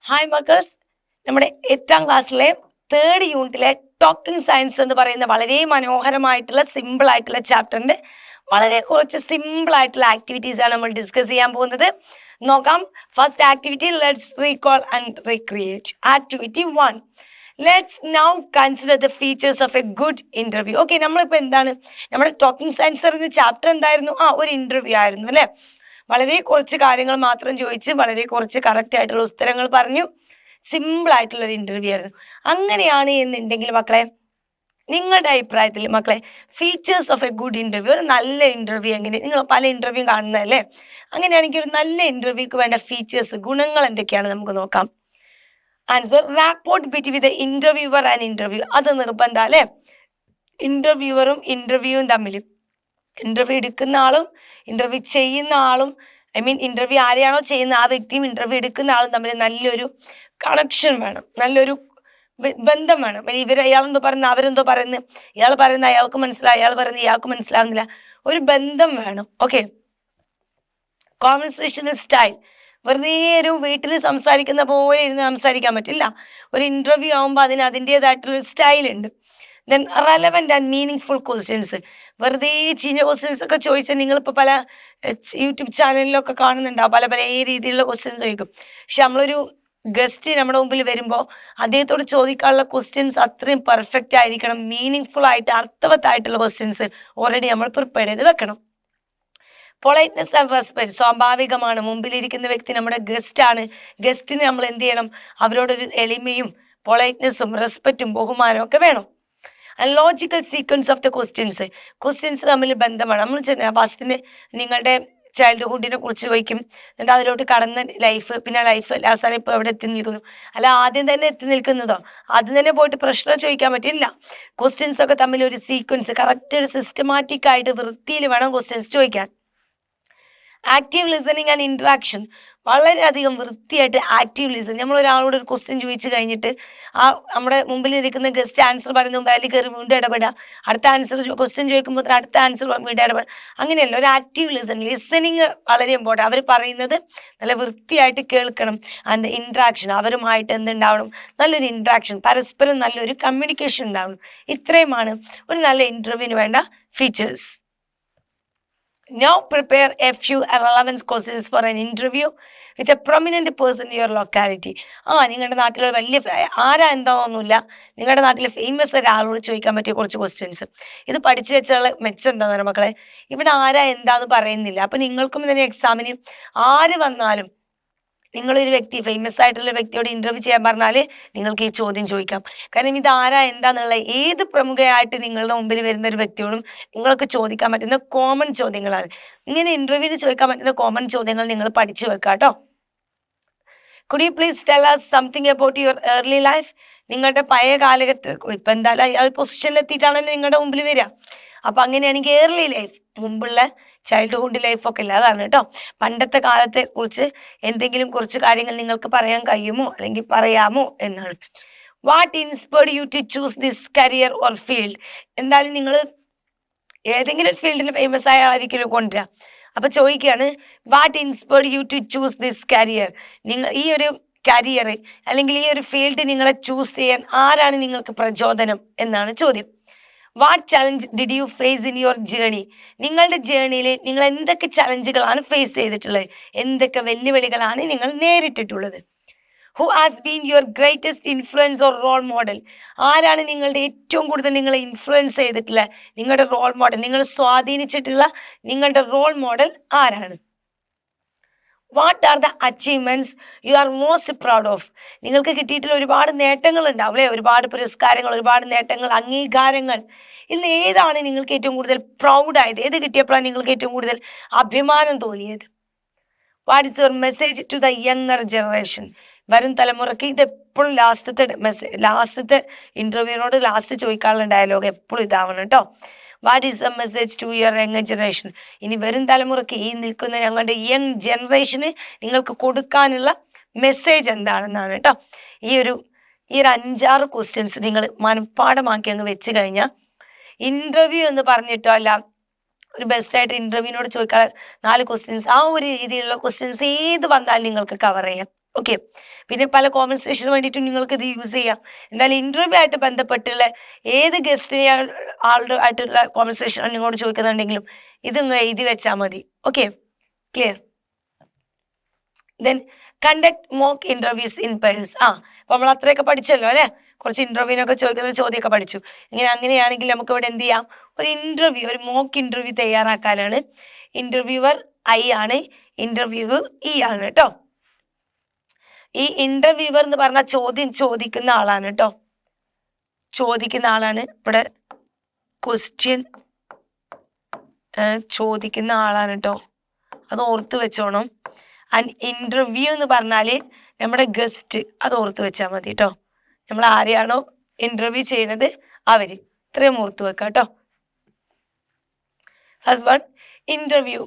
Hi മക്കേഴ്സ്, നമ്മുടെ 8ാം ക്ലാസ്സിലെ 3rd യൂണിറ്റിലെ ടോക്കിംഗ് സയൻസ് എന്ന് പറയുന്ന വളരെ മനോഹരമായിട്ടുള്ള സിമ്പിൾ ആയിട്ടുള്ള ചാപ്റ്ററിന്റെ വളരെ കുറച്ച് സിമ്പിൾ ആയിട്ടുള്ള ആക്ടിവിറ്റീസ് ആണ് നമ്മൾ ഡിസ്കസ് ചെയ്യാൻ പോകുന്നത്. നോക്കാം. First activity, let's recall and recreate. Activity 1, let's now consider the features of A good interview. Okay, നമ്മളിപ്പോൾ എന്താണ് നമ്മുടെ ടോക്കിംഗ് സയൻസ് എന്ന ചാപ്റ്റർ എന്തായിരുന്നു? ഒരു ഇന്റർവ്യൂ ആയിരുന്നു അല്ലേ. വളരെ കുറച്ച് കാര്യങ്ങൾ മാത്രം ചോദിച്ച് വളരെ കുറച്ച് കറക്റ്റ് ആയിട്ടുള്ള ഉത്തരങ്ങൾ പറഞ്ഞു. സിമ്പിൾ ആയിട്ടുള്ള ഒരു ഇന്റർവ്യൂ ആയിരുന്നു. അങ്ങനെയാണ് എന്നുണ്ടെങ്കിൽ മക്കളെ, നിങ്ങളുടെ അഭിപ്രായത്തിൽ മക്കളെ, features of A good interview, ഒരു നല്ല ഇന്റർവ്യൂ എങ്ങനെ? നിങ്ങൾ പല ഇന്റർവ്യൂ കാണുന്നതല്ലേ. അങ്ങനെയാണെങ്കിൽ ഒരു നല്ല ഇന്റർവ്യൂക്ക് വേണ്ട ഫീച്ചേഴ്സ്, ഗുണങ്ങൾ എന്തൊക്കെയാണ് നമുക്ക് നോക്കാം. Answer, rapport between the interviewer and interview. അത് നിർബന്ധം അല്ലേ. ഇന്റർവ്യൂവറും ഇന്റർവ്യൂവും തമ്മിൽ, ഇന്റർവ്യൂ എടുക്കുന്ന ആളും ഇന്റർവ്യൂ ചെയ്യുന്ന ആളും, ഇന്റർവ്യൂ ആരെയാണോ ചെയ്യുന്ന ആ വ്യക്തിയും ഇന്റർവ്യൂ എടുക്കുന്ന ആളും തമ്മിൽ നല്ലൊരു കണക്ഷൻ വേണം, നല്ലൊരു ബന്ധം വേണം. ഇയാളെന്തോ പറയുന്നത് അവരെന്തോ പറയുന്നത്, ഇയാൾ പറയുന്നത് അയാൾക്ക് മനസ്സിലായി, അയാൾ പറയുന്നത് ഇയാൾക്ക് മനസ്സിലാകുന്നില്ല. ഒരു ബന്ധം വേണം. ഓക്കെ, കോൺവെർസേഷൻ സ്റ്റൈൽ, വെറുതെ ഒരു വീട്ടിൽ സംസാരിക്കുന്ന പോലെ ഇരുന്ന് സംസാരിക്കാൻ പറ്റില്ല. ഒരു ഇന്റർവ്യൂ ആകുമ്പോൾ അതിന് അതിൻ്റെതായിട്ടുള്ള സ്റ്റൈൽ ഉണ്ട്. Then relevant and meaning questions, വെറുതെ ചീഞ്ഞ ക്വസ്റ്റ്യൻസ് ഒക്കെ ചോദിച്ചാൽ നിങ്ങളിപ്പോൾ പല യൂട്യൂബ് ചാനലിലൊക്കെ കാണുന്നുണ്ടാവും, പല പല രീതിയിലുള്ള ക്വസ്റ്റ്യൻസ് ചോദിക്കും. പക്ഷെ നമ്മളൊരു ഗസ്റ്റ് നമ്മുടെ മുമ്പിൽ വരുമ്പോൾ അദ്ദേഹത്തോട് ചോദിക്കാനുള്ള ക്വസ്റ്റ്യൻസ് അത്രയും പെർഫെക്റ്റ് ആയിരിക്കണം. മീനിങ് ആയിട്ട് അർത്ഥവത്തായിട്ടുള്ള ക്വസ്റ്റ്യൻസ് ഓൾറെഡി നമ്മൾ പ്രിപ്പയർ ചെയ്ത് വെക്കണം. പൊളൈറ്റ്നെസ് ആൻഡ് റെസ്പെക്ട്, സ്വാഭാവികമാണ്. മുമ്പിലിരിക്കുന്ന വ്യക്തി നമ്മുടെ ഗസ്റ്റ് ആണ്. ഗസ്റ്റിന് നമ്മൾ എന്ത് ചെയ്യണം? അവരോടൊരു എളിമയും പൊളൈറ്റ്നെസ്സും റെസ്പെക്റ്റും ബഹുമാനവും ഒക്കെ വേണം. And logical sequence of the questions തമ്മിൽ ബന്ധമാണ്. നമ്മൾ ഫസ്റ്റിന് നിങ്ങളുടെ ചൈൽഡ്ഹുഡിനെ കുറിച്ച് ചോദിക്കും, എന്നിട്ട് അതിലോട്ട് കടന്ന ലൈഫ്, പിന്നെ ലൈഫ് അവസാനം ഇപ്പോൾ എവിടെ എത്തി നിൽക്കുന്നു, അല്ല ആദ്യം തന്നെ എത്തി നിൽക്കുന്നതോ ആദ്യം തന്നെ പോയിട്ട് പ്രശ്നം ചോദിക്കാൻ പറ്റില്ല. ക്വസ്റ്റ്യൻസ് ഒക്കെ തമ്മിൽ ഒരു സീക്വൻസ്, കറക്റ്റ് ഒരു സിസ്റ്റമാറ്റിക് ആയിട്ട് വൃത്തിയിൽ വേണം ക്വസ്റ്റ്യൻസ് ചോദിക്കാൻ. ആക്റ്റീവ് ലിസണിങ് ആൻഡ് ഇൻട്രാക്ഷൻ, വളരെയധികം വൃത്തിയായിട്ട് ആക്റ്റീവ് ലിസൺ. നമ്മൾ ഒരാളോട് ഒരു ക്വസ്റ്റ്യൻ ചോദിച്ചു കഴിഞ്ഞിട്ട് നമ്മുടെ മുമ്പിൽ ഇരിക്കുന്ന ഗസ്റ്റ് ആൻസർ പറയുന്ന മുമ്പ് അതിൽ കയറി വീണ്ടും ഇടപെടുക, അടുത്ത ക്വസ്റ്റ്യൻ ചോദിക്കുമ്പോൾ അടുത്ത ആൻസർ വീണ്ടും ഇടപെടുക. അങ്ങനെയല്ല, ഒരു ആക്റ്റീവ് ലിസണിങ് വളരെ ഇമ്പോർട്ടൻ്റ്. അവർ പറയുന്നത് നല്ല വൃത്തിയായിട്ട് കേൾക്കണം. ആൻഡ് ഇൻട്രാക്ഷൻ, അവരുമായിട്ട് എന്തുണ്ടാവണം? നല്ലൊരു ഇൻട്രാക്ഷൻ, പരസ്പരം നല്ലൊരു കമ്മ്യൂണിക്കേഷൻ ഉണ്ടാവണം. ഇത്രയുമാണ് ഒരു നല്ല ഇൻ്റർവ്യൂവിന് വേണ്ട features. Now prepare a few relevant questions for an interview with a prominent person in your locality. നിങ്ങളുടെ നാട്ടിൽ വലിയ ആരാ എന്താണെന്നൊന്നുമില്ല, നിങ്ങളുടെ നാട്ടിൽ ഫേമസ് ഒരാളോട് ചോദിക്കാൻ പറ്റിയ കുറച്ച് ക്വസ്റ്റ്യൻസ്. ഇത് പഠിച്ചു വെച്ചുള്ള മെച്ചം എന്താണെന്ന് മക്കളെ, ഇവിടെ ആരാ എന്താന്ന് പറയുന്നില്ല. അപ്പം നിങ്ങൾക്കും തന്നെ എക്സാമിന് ആര് വന്നാലും നിങ്ങളൊരു വ്യക്തി, ഫേമസ് ആയിട്ടുള്ള വ്യക്തിയോട് ഇന്റർവ്യൂ ചെയ്യാൻ പറഞ്ഞാൽ നിങ്ങൾക്ക് ഈ ചോദ്യം ചോദിക്കാം. കാരണം ഇത് ആരാ എന്താന്നുള്ള ഏത് പ്രമുഖയായിട്ട് നിങ്ങളുടെ മുമ്പിൽ വരുന്ന ഒരു വ്യക്തിയോടും നിങ്ങൾക്ക് ചോദിക്കാൻ പറ്റുന്ന കോമൺ ചോദ്യങ്ങളാണ്. ഇങ്ങനെ ഇന്റർവ്യൂവിന് ചോദിക്കാൻ പറ്റുന്ന കോമൺ ചോദ്യങ്ങൾ നിങ്ങൾ പഠിച്ചു വെക്കുക കേട്ടോ. Could you please tell us something about your early life? നിങ്ങളുടെ പഴയ കാലഘട്ടത്തിൽ, ഇപ്പം എന്തായാലും അയാൾ പൊസിഷനിൽ എത്തിയിട്ടാണല്ലോ നിങ്ങളുടെ മുമ്പിൽ വരിക. അപ്പം അങ്ങനെയാണെങ്കിൽ ഏർലി ലൈഫ്, മുമ്പുള്ള ചൈൽഡ്ഹുഡ് ലൈഫൊക്കെ ഇല്ല, അതാണ് കേട്ടോ. പണ്ടത്തെ കാലത്തെ കുറിച്ച് എന്തെങ്കിലും കുറച്ച് കാര്യങ്ങൾ നിങ്ങൾക്ക് പറയാൻ കഴിയുമോ അല്ലെങ്കിൽ പറയാമോ എന്നാണ്. What inspired you to choose this career or field? എന്തായാലും നിങ്ങൾ ഏതെങ്കിലും ഫീൽഡിൽ ഫേമസ് ആയ ആയിരിക്കും കൊണ്ടുവരിക. അപ്പൊ ചോദിക്കുകയാണ്, what inspired you to choose this career? നിങ്ങൾ ഈ ഒരു കരിയർ അല്ലെങ്കിൽ ഈ ഒരു ഫീൽഡ് നിങ്ങളെ ചൂസ് ചെയ്യാൻ ആരാണ് നിങ്ങൾക്ക് പ്രചോദനം എന്നാണ് ചോദ്യം. What challenge did you face in your journey? നിങ്ങളുടെ ജേണിയിൽ നിങ്ങൾ എന്തൊക്കെ ചലഞ്ചുകളാണ് ഫേസ് ചെയ്തിട്ടുള്ളത്? എന്തൊക്കെ വെല്ലുവിളികളാണ് നിങ്ങൾ നേരിട്ടിട്ടുള്ളത്? Who has been your greatest influence or role model? ആരാണ് നിങ്ങളുടെ ഏറ്റവും കൂടുതൽ നിങ്ങളെ ഇൻഫ്ലുവൻസ് ചെയ്തിട്ടുള്ള നിങ്ങളുടെ റോൾ മോഡൽ, നിങ്ങൾ സ്വാധീനിച്ചിട്ടുള്ള നിങ്ങളുടെ റോൾ മോഡൽ ആരാണ്? What are the achievements you are most proud of? നിങ്ങൾക്ക് കിട്ടിയിട്ടുള്ള ഒരുപാട് നേട്ടങ്ങൾ ഉണ്ടാവും അല്ലേ, ഒരുപാട് പുരസ്കാരങ്ങൾ, ഒരുപാട് നേട്ടങ്ങൾ, അംഗീകാരങ്ങൾ. ഇതിൽ ഏതാണ് നിങ്ങൾക്ക് ഏറ്റവും കൂടുതൽ പ്രൗഡായത്? ഏത് കിട്ടിയപ്പോഴാണ് നിങ്ങൾക്ക് ഏറ്റവും കൂടുതൽ അഭിമാനം തോന്നിയത്? What is your message to the younger generation? വരും തലമുറയ്ക്ക് ഇത് എപ്പോഴും ലാസ്റ്റത്തെ ഇന്റർവ്യൂവിനോട് ലാസ്റ്റ് ചോദിക്കാനുള്ള ഡയലോഗ് എപ്പോഴും ഇതാവണം കേട്ടോ. What is a message to your younger generation? ഇനി വരും തലമുറയ്ക്ക്, ഈ നിൽക്കുന്ന ഞങ്ങളുടെ യങ് ജനറേഷന് നിങ്ങൾക്ക് കൊടുക്കാനുള്ള മെസ്സേജ് എന്താണെന്നാണ് കേട്ടോ. ഈ ഒരു 5-6 ക്വസ്റ്റ്യൻസ് നിങ്ങൾ മനഃപ്പാടമാക്കി അങ്ങ് വെച്ച് കഴിഞ്ഞാൽ ഇന്റർവ്യൂ എന്ന് പറഞ്ഞിട്ടോ അല്ല, ഒരു ബെസ്റ്റായിട്ട് ഇന്റർവ്യൂവിനോട് ചോദിക്കാൻ 4 ക്വസ്റ്റ്യൻസ്, ആ ഒരു രീതിയിലുള്ള ക്വസ്റ്റ്യൻസ് ഏത് വന്നാലും നിങ്ങൾക്ക് കവർ ചെയ്യാം. ഓക്കെ. പിന്നെ പല കോൺവെർസേഷന് വേണ്ടിയിട്ടും നിങ്ങൾക്ക് ഇത് യൂസ് ചെയ്യാം. എന്നാലും ഇൻ്റർവ്യൂ ആയിട്ട് ബന്ധപ്പെട്ടുള്ള ഏത് ഗസ്റ്റിനെ ആളുടെ ആയിട്ടുള്ള കോൺവെർസേഷൻ നിങ്ങളോട് ചോദിക്കുന്നുണ്ടെങ്കിലും ഇതൊന്ന് എഴുതി വെച്ചാൽ മതി. Okay, clear? Then conduct mock interviews in purse. അപ്പോൾ നമ്മൾ അത്രയൊക്കെ പഠിച്ചല്ലോ അല്ലേ? കുറച്ച് ഇൻ്റർവ്യൂവിനൊക്കെ ചോദിക്കുന്ന ചോദ്യമൊക്കെ പഠിച്ചു. അങ്ങനെയാണെങ്കിൽ നമുക്ക് ഇവിടെ എന്ത് ചെയ്യാം? ഒരു ഇൻ്റർവ്യൂ, ഒരു മോക്ക് ഇൻ്റർവ്യൂ തയ്യാറാക്കാനാണ്. ഇൻ്റർവ്യൂവർ ഐ ആണ്, ഇൻ്റർവ്യൂവ് ഇ ആണ് കേട്ടോ. ഈ ഇൻ്റർവ്യൂവർ എന്ന് പറഞ്ഞാൽ ചോദ്യം ചോദിക്കുന്ന ആളാണ് കേട്ടോ. ചോദിക്കുന്ന ആളാണ്. ഇവിടെ ക്വസ്റ്റ്യൻ ചോദിക്കുന്ന ആളാണ് കേട്ടോ. അത് ഓർത്ത് വെച്ചോണം. ആൻഡ് ഇൻ്റർവ്യൂ എന്ന് പറഞ്ഞാൽ നമ്മുടെ ഗസ്റ്റ്, അത് ഓർത്ത് വെച്ചാൽ മതി കേട്ടോ. നമ്മൾ ആരെയാണോ ഇൻ്റർവ്യൂ ചെയ്യുന്നത് അവർ. ഇത്രയും ഓർത്ത് വെക്കാം കേട്ടോ. First one, interview.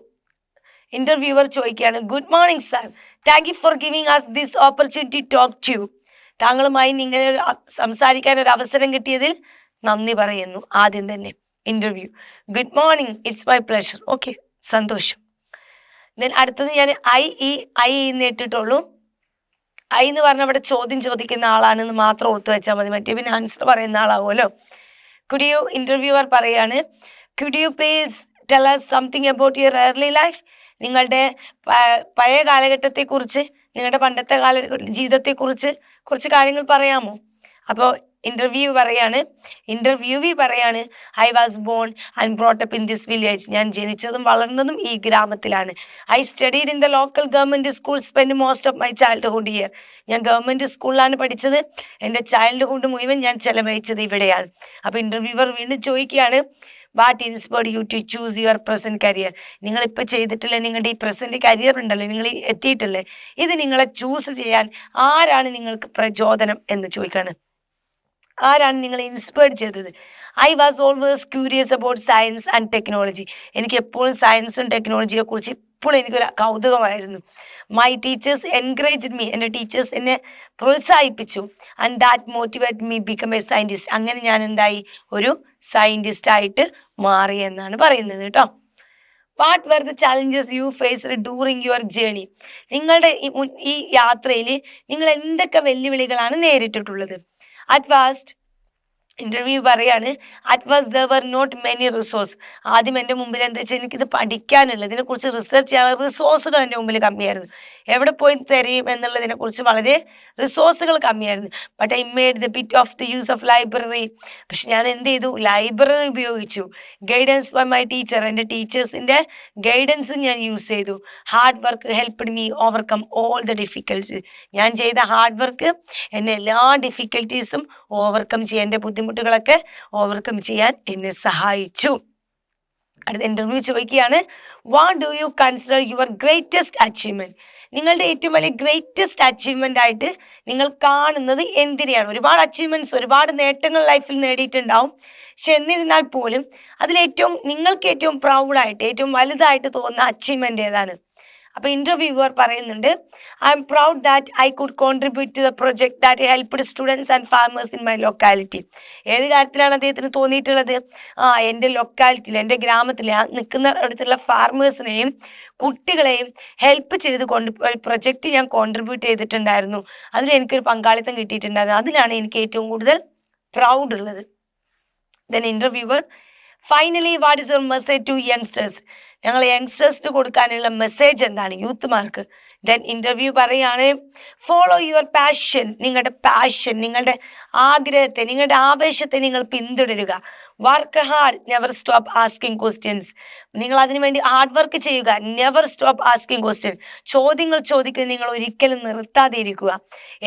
ഇൻ്റർവ്യൂവർ ചോദിക്കുകയാണ്, good morning sir, thank you for giving us this opportunity talk to you. താങ്കളുമായി ഇങ്ങനെ സംസാരിക്കാൻ ഒരു അവസരം കിട്ടിയതിൽ നന്ദി പറയുന്നു. ആദ്യം തന്നെ interview. Good morning, it's my pleasure. Okay, സന്തോഷം. ദെൻ അടുത്തത് ഞാൻ ഐ എന്ന് ഇട്ടിട്ടുള്ളൂ. ഐ എന്ന് പറഞ്ഞാൽ ഇവിടെ ചോദ്യം ചോദിക്കുന്ന ആളാണെന്ന് മാത്രം ഓർത്ത് വെച്ചാൽ മതി. മറ്റേ പിന്നെ ആൻസർ പറയുന്ന ആളാവുമല്ലോ. കുഡ് യു, ഇൻ്റർവ്യൂവർ പറയാണ്, could you please tell us something about your early life. നിങ്ങളുടെ പഴയ കാലഘട്ടത്തെക്കുറിച്ച്, നിങ്ങളുടെ പണ്ടത്തെ ജീവിതത്തെക്കുറിച്ച് കുറച്ച് കാര്യങ്ങൾ പറയാമോ? അപ്പോൾ ഇൻ്റർവ്യൂവി പറയാണ്, I was born and brought up in this village. ഞാൻ ജനിച്ചതും വളർന്നതും ഈ ഗ്രാമത്തിലാണ്. I studied in the local government school, spend most of my childhood year. ഞാൻ ഗവൺമെൻറ് സ്കൂളിലാണ് പഠിച്ചത്. എൻ്റെ ചൈൽഡ്ഹുഡ് മുഴുവൻ ഞാൻ ചെലവഴിച്ചത് ഇവിടെയാണ്. അപ്പോൾ ഇൻ്റർവ്യൂവർ വീണ്ടും ചോദിക്കുകയാണ്, what inspired you to choose your present career. നിങ്ങളിപ്പോൾ ചെയ്തിട്ടില്ലേ, നിങ്ങളുടെ ഈ പ്രസൻറ്റ് കരിയർ ഉണ്ടല്ലോ, നിങ്ങൾ എത്തിയിട്ടില്ലേ, ഇത് നിങ്ങളെ ചൂസ് ചെയ്യാൻ ആരാണ് നിങ്ങൾക്ക് പ്രചോദനം എന്ന് ചോദിക്കുകയാണ്. ആരാണ് നിങ്ങളെ ഇൻസ്പയർഡ് ചെയ്തത്? I was always curious about science and technology. എനിക്ക് എപ്പോഴും സയൻസും ടെക്നോളജിയെ കുറിച്ച് എപ്പോഴും എനിക്കൊരു കൗതുകമായിരുന്നു. My teachers encouraged me. എൻ്റെ ടീച്ചേഴ്സ് എന്നെ പ്രോത്സാഹിപ്പിച്ചു. And that motivate me become a scientist. അങ്ങനെ ഞാൻ എന്തായി, ഒരു സയൻറ്റിസ്റ്റ് ആയിട്ട് മാറി എന്നാണ് പറയുന്നത് കേട്ടോ. What were the challenges you faced during your journey. നിങ്ങളുടെ ഈ യാത്രയിൽ നിങ്ങൾ എന്തൊക്കെ വെല്ലുവിളികളാണ് നേരിട്ടിട്ടുള്ളത്? അറ്റ് ഫാസ്റ്റ്, ഇൻ്റർവ്യൂ പറയാണ്, at first there were not many resource. ആദ്യം എൻ്റെ മുമ്പിൽ എന്താ വെച്ചാൽ എനിക്കിത് പഠിക്കാനുള്ളത്, ഇതിനെക്കുറിച്ച് റിസർച്ച് ചെയ്യാനുള്ള റിസോഴ്സുകൾ എൻ്റെ മുമ്പിൽ കമ്മിയായിരുന്നു. എവിടെ പോയി തരും എന്നുള്ളതിനെക്കുറിച്ച് വളരെ റിസോഴ്സുകൾ കമ്മിയായിരുന്നു. But I made the best of the use of library. പക്ഷെ ഞാൻ എന്ത് ചെയ്തു? ലൈബ്രറി ഉപയോഗിച്ചു. Guidance by my teacher. എൻ്റെ ടീച്ചേഴ്സിൻ്റെ ഗൈഡൻസ് ഞാൻ യൂസ് ചെയ്തു. Hard work helped me overcome all the difficulties. ഞാൻ ചെയ്ത ഹാർഡ് വർക്ക് എന്നെ എല്ലാ ഡിഫിക്കൽട്ടീസും ഓവർകം ചെയ്യാൻ, എൻ്റെ ബുദ്ധിമുട്ടുകളൊക്കെ ഓവർകം ചെയ്യാൻ എന്നെ സഹായിച്ചു. അടുത്ത ഇൻ്റർവ്യൂ ചോദിക്കുകയാണ്, what do U consider your greatest achievement. നിങ്ങളുടെ ഏറ്റവും വലിയ ഗ്രേറ്റസ്റ്റ് അച്ചീവ്മെൻ്റ് ആയിട്ട് നിങ്ങൾ കാണുന്നത് എന്തിനെയാണ്? ഒരുപാട് അച്ചീവ്മെൻറ്റ്സ്, ഒരുപാട് നേട്ടങ്ങൾ ലൈഫിൽ നേടിയിട്ടുണ്ടാവും. പക്ഷെ എന്നിരുന്നാൽ പോലും നിങ്ങൾക്ക് ഏറ്റവും പ്രൗഡായിട്ട്, ഏറ്റവും വലുതായിട്ട് തോന്നുന്ന അച്ചീവ്മെൻ്റ് ഏതാണ്? അപ്പോൾ ഇൻ്റർവ്യൂവർ പറയുന്നുണ്ട്, I'm proud that I could contribute to the project that helped students and farmers in my locality. ഏത് കാര്യത്തിലാണ് അദ്ദേഹത്തിന് തോന്നിയിട്ടുള്ളത്? എൻ്റെ ലൊക്കാലിറ്റിയിൽ, എൻ്റെ ഗ്രാമത്തിൽ നിൽക്കുന്ന അടുത്തുള്ള ഫാർമേഴ്സിനെയും കുട്ടികളെയും ഹെൽപ്പ് ചെയ്തുകൊണ്ട് ഒരു പ്രൊജക്റ്റ് ഞാൻ കോൺട്രിബ്യൂട്ട് ചെയ്തിട്ടുണ്ടായിരുന്നു. അതിൽ എനിക്കൊരു പങ്കാളിത്തം കിട്ടിയിട്ടുണ്ടായിരുന്നു. അതിലാണ് എനിക്ക് ഏറ്റവും കൂടുതൽ പ്രൗഡ് ഉള്ളത്. Then interviewer, finally what is your message to youngsters. ഞങ്ങൾ യങ്സ്റ്റേഴ്സിന് കൊടുക്കാനുള്ള മെസ്സേജ് എന്താണ് യൂത്ത്മാർക്ക്? ദെൻ ഇൻ്റർവ്യൂ പറയുകയാണ്, ഫോളോ യുവർ പാഷൻ. നിങ്ങളുടെ പാഷൻ, നിങ്ങളുടെ ആഗ്രഹത്തെ, നിങ്ങളുടെ ആവേശത്തെ നിങ്ങൾ പിന്തുടരുക. Work hard, never stop asking questions. നിങ്ങൾ അതിനു വേണ്ടി ഹാർഡ് വർക്ക് ചെയ്യുക. Never stop asking question. ചോദ്യങ്ങൾ ചോദിക്കുന്നത് നിങ്ങൾ ഒരിക്കലും നിർത്താതെ ഇരിക്കുക.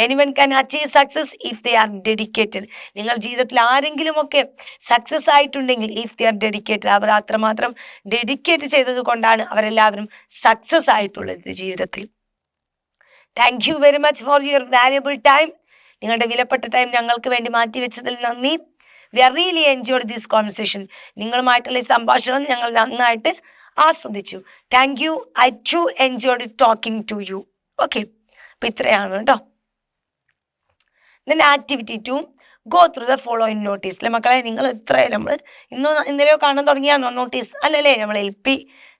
Anyone can achieve success if they are dedicated. നിങ്ങൾ ജീവിതത്തിൽ ആരെങ്കിലുമൊക്കെ സക്സസ് ആയിട്ടുണ്ടെങ്കിൽ ഇഫ് ദേ ആർ ഡെഡിക്കേറ്റഡ്, അവർ അത്രമാത്രം ഡെഡിക്കേറ്റ് ചെയ്തത് കൊണ്ടാണ് അവരെല്ലാവരും സക്സസ് ആയിട്ടുള്ളത് ജീവിതത്തിൽ. Thank you very much for your valuable time. നിങ്ങളുടെ വിലപ്പെട്ട ടൈം ഞങ്ങൾക്ക് വേണ്ടി മാറ്റിവെച്ചതിൽ നന്ദി. We are really enjoyed this conversation. നിങ്ങളുമായിട്ടുള്ള ഈ സംഭാഷണം ഞങ്ങൾ നന്നായിട്ട് ആസ്വദിച്ചു. Thank you. I too enjoyed talking to you. Okay, അപ്പം ഇത്രയാണ് കേട്ടോ. Then activity 2, go through the following notice. അല്ലെ മക്കളെ, നിങ്ങൾ ഇത്രയും നമ്മൾ ഇന്നലെയോ കാണാൻ തുടങ്ങിയാണോ നോട്ടീസ്? അല്ലല്ലേ, നമ്മൾ LP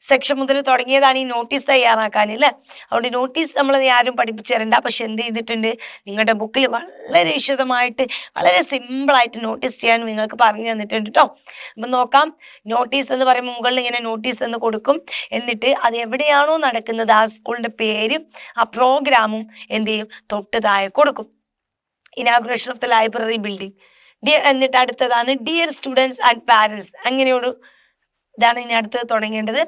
സെക്ഷൻ മുതൽ തുടങ്ങിയതാണ് ഈ നോട്ടീസ് തയ്യാറാക്കാൻ അല്ലേ. അതുകൊണ്ട് നോട്ടീസ് നമ്മൾ ആരും പഠിപ്പിച്ചു തരണ്ട. പക്ഷെ എന്ത് ചെയ്തിട്ടുണ്ട്, നിങ്ങളുടെ ബുക്കിൽ വളരെ വിശദമായിട്ട് വളരെ സിമ്പിളായിട്ട് നോട്ടീസ് ചെയ്യാൻ നിങ്ങൾക്ക് പറഞ്ഞു തന്നിട്ടുണ്ട് കേട്ടോ. അപ്പം നോക്കാം. നോട്ടീസ് എന്ന് പറയുമ്പോൾ മുകളിൽ ഇങ്ങനെ നോട്ടീസ് എന്ന് കൊടുക്കും. എന്നിട്ട് അത് എവിടെയാണോ നടക്കുന്നത് ആ സ്കൂളിൻ്റെ പേരും ആ പ്രോഗ്രാമും എന്ത് ചെയ്യും, തൊട്ട് താഴെ കൊടുക്കും. Inauguration of the library building. എന്നിട്ട് അടുത്തതാണ് ഡിയർ സ്റ്റുഡൻസ് ആൻഡ് പാരൻസ്. അങ്ങനെയൊരു ഇതാണ് ഇനി അടുത്തത് തുടങ്ങേണ്ടത്.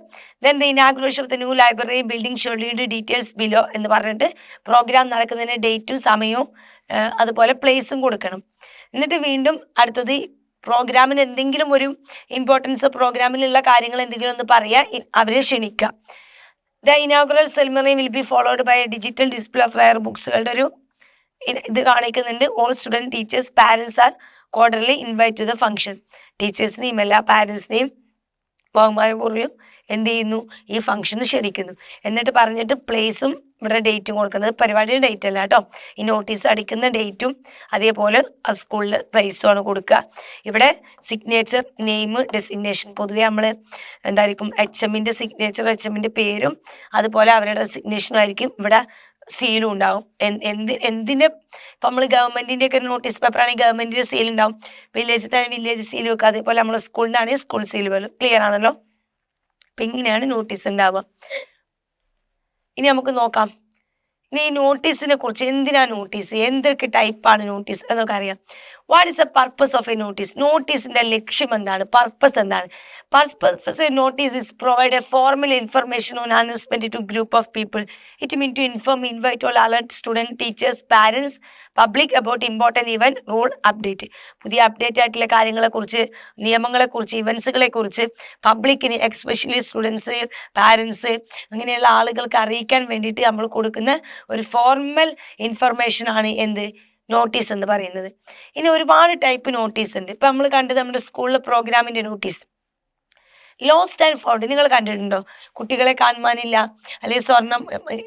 Then the inauguration of the new library building scheduled details below എന്ന് പറഞ്ഞിട്ട് പ്രോഗ്രാം നടക്കുന്നതിന് ഡേറ്റും സമയവും അതുപോലെ പ്ലേസും കൊടുക്കണം. എന്നിട്ട് വീണ്ടും അടുത്തത് പ്രോഗ്രാമിന് എന്തെങ്കിലും ഒരു ഇമ്പോർട്ടൻസ്, പ്രോഗ്രാമിലുള്ള കാര്യങ്ങൾ എന്തെങ്കിലും ഒന്ന് പറയുക, അവരെ ക്ഷണിക്കുക. The inaugural ceremony will be followed by digital display of rare ബുക്സുകളുടെ ഒരു ഇത് കാണിക്കുന്നുണ്ട്. All student, teachers, parents are quarterly invite to the function. ടീച്ചേഴ്സിനെയും എല്ലാ പാരൻസിനെയും ബഹുമാനപൂർവ്വം എന്ത് ചെയ്യുന്നു, ഈ ഫംഗ്ഷന് ക്ഷണിക്കുന്നു. എന്നിട്ട് പറഞ്ഞിട്ട് പ്ലേസും ഇവിടെ ഡേറ്റും കൊടുക്കുന്നത്. പരിപാടിയുടെ ഡേറ്റ് അല്ല കേട്ടോ, ഈ നോട്ടീസ് അടിക്കുന്ന ഡേറ്റും അതേപോലെ ആ സ്കൂളിലെ പ്ലേസുമാണ് കൊടുക്കുക. ഇവിടെ സിഗ്നേച്ചർ, നെയിം, ഡെസിഗ്നേഷൻ. പൊതുവെ നമ്മൾ എന്തായിരിക്കും, HMൻ്റെ സിഗ്നേച്ചർ, HMൻ്റെ പേരും അതുപോലെ അവരുടെ സിഗ്നേഷനും ആയിരിക്കും. ഇവിടെ സീലും ഉണ്ടാവും. എന്തിൻ്റെ ഇപ്പം നമ്മൾ ഗവൺമെൻറ്റിൻ്റെ ഒക്കെ നോട്ടീസ് പേപ്പറാണെങ്കിൽ ഗവൺമെൻറ്റിൻ്റെ സീൽ ഉണ്ടാവും. വില്ലേജ് വില്ലേജ് സീൽ വെക്കുക. അതേപോലെ നമ്മൾ സ്കൂളിൻ്റെ ആണെങ്കിൽ സ്കൂൾ സീൽ വരും. ക്ലിയർ ആണല്ലോ. അപ്പം ഇങ്ങനെയാണ് നോട്ടീസ് ഉണ്ടാവുക. ഇനി നമുക്ക് നോക്കാം, ഇനി ഈ നോട്ടീസിനെ കുറിച്ച്. എന്തിനാ നോട്ടീസ്, എന്തൊക്കെ ടൈപ്പാണ് നോട്ടീസ് എന്നൊക്കെ അറിയാം. What is the purpose of a notice? നോട്ടീസിന്റെ ലക്ഷ്യം എന്താണ്, പർപ്പസ് എന്താണ്? Purpose notice is provide a formal information on announcement to group of people. It mean to inform, invite or alert student, teachers, parents, public about important event, rule, update. പുതിയ update ആയിട്ടുള്ള കാര്യങ്ങളെക്കുറിച്ച്, നിയമങ്ങളെക്കുറിച്ച്, ഇവൻസുകളെ കുറിച്ച് പബ്ലിക്കിന്, especially students, parents, അങ്ങനെയുള്ള ആളുകൾക്ക് അറിയിക്കാൻ വേണ്ടിയിട്ട് നമ്മൾ കൊടുക്കുന്ന ഒരു ഫോർമൽ ഇൻഫർമേഷൻ ആണ് എന്ത്, നോട്ടീസ് എന്ന് പറയുന്നത്. ഇനി ഒരുപാട് ടൈപ്പ് നോട്ടീസ് ഉണ്ട്. ഇപ്പം നമ്മൾ കണ്ടത് നമ്മുടെ സ്കൂളിലെ പ്രോഗ്രാമിൻ്റെ നോട്ടീസ്. ലോസ്റ്റ് ആൻഡ് ഫൗണ്ട് നിങ്ങൾ കണ്ടിട്ടുണ്ടോ? കുട്ടികളെ കാണുവാനില്ല, അല്ലെങ്കിൽ സ്വർണം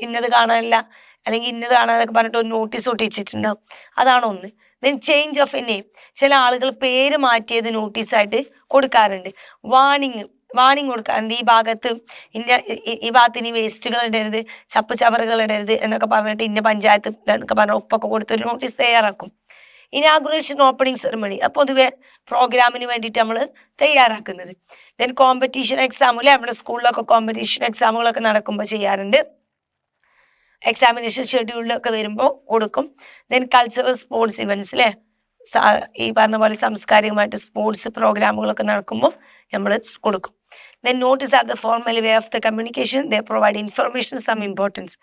ഇന്നത് കാണാനില്ല, അല്ലെങ്കിൽ ഇന്നത് കാണാനൊക്കെ പറഞ്ഞിട്ട് ഒരു നോട്ടീസ് ഒട്ടിച്ചിട്ടുണ്ടാവും. അതാണ് ഒന്ന്. Then change of A name. ചില ആളുകൾ പേര് മാറ്റിയത് നോട്ടീസായിട്ട് കൊടുക്കാറുണ്ട്. വാണിംഗ് കൊടുക്കാറുണ്ട്. ഈ ഭാഗത്ത് ഈ ഭാഗത്ത് ഇനി വേസ്റ്റുകൾ ഇടരുത്, ചപ്പ് ചവറുകൾ ഇടരുത് എന്നൊക്കെ പറഞ്ഞിട്ട് ഇന്ന പഞ്ചായത്ത് എന്നൊക്കെ പറഞ്ഞ ഒപ്പൊക്കെ കൊടുത്തൊരു നോട്ടീസ് തയ്യാറാക്കും. ഇനാഗുറേഷൻ, ഓപ്പണിംഗ് സെറിമണി, പൊതുവെ പ്രോഗ്രാമിന് വേണ്ടിയിട്ട് നമ്മൾ തയ്യാറാക്കുന്നത്. ദെൻ കോമ്പറ്റീഷൻ എക്സാം, അല്ലെ നമ്മുടെ സ്കൂളിലൊക്കെ കോമ്പറ്റീഷൻ എക്സാമുകളൊക്കെ നടക്കുമ്പോൾ ചെയ്യാറുണ്ട്. എക്സാമിനേഷൻ ഷെഡ്യൂളിലൊക്കെ വരുമ്പോൾ കൊടുക്കും. ദെൻ കൾച്ചറൽ സ്പോർട്സ് ഇവൻറ്റ്സ്, അല്ലേ, ഈ പറഞ്ഞ പോലെ സാംസ്കാരികമായിട്ട് സ്പോർട്സ് പ്രോഗ്രാമുകളൊക്കെ നടക്കുമ്പോൾ നമ്മൾ കൊടുക്കും. Then notice are the formal way of the communication. They provide information, some importance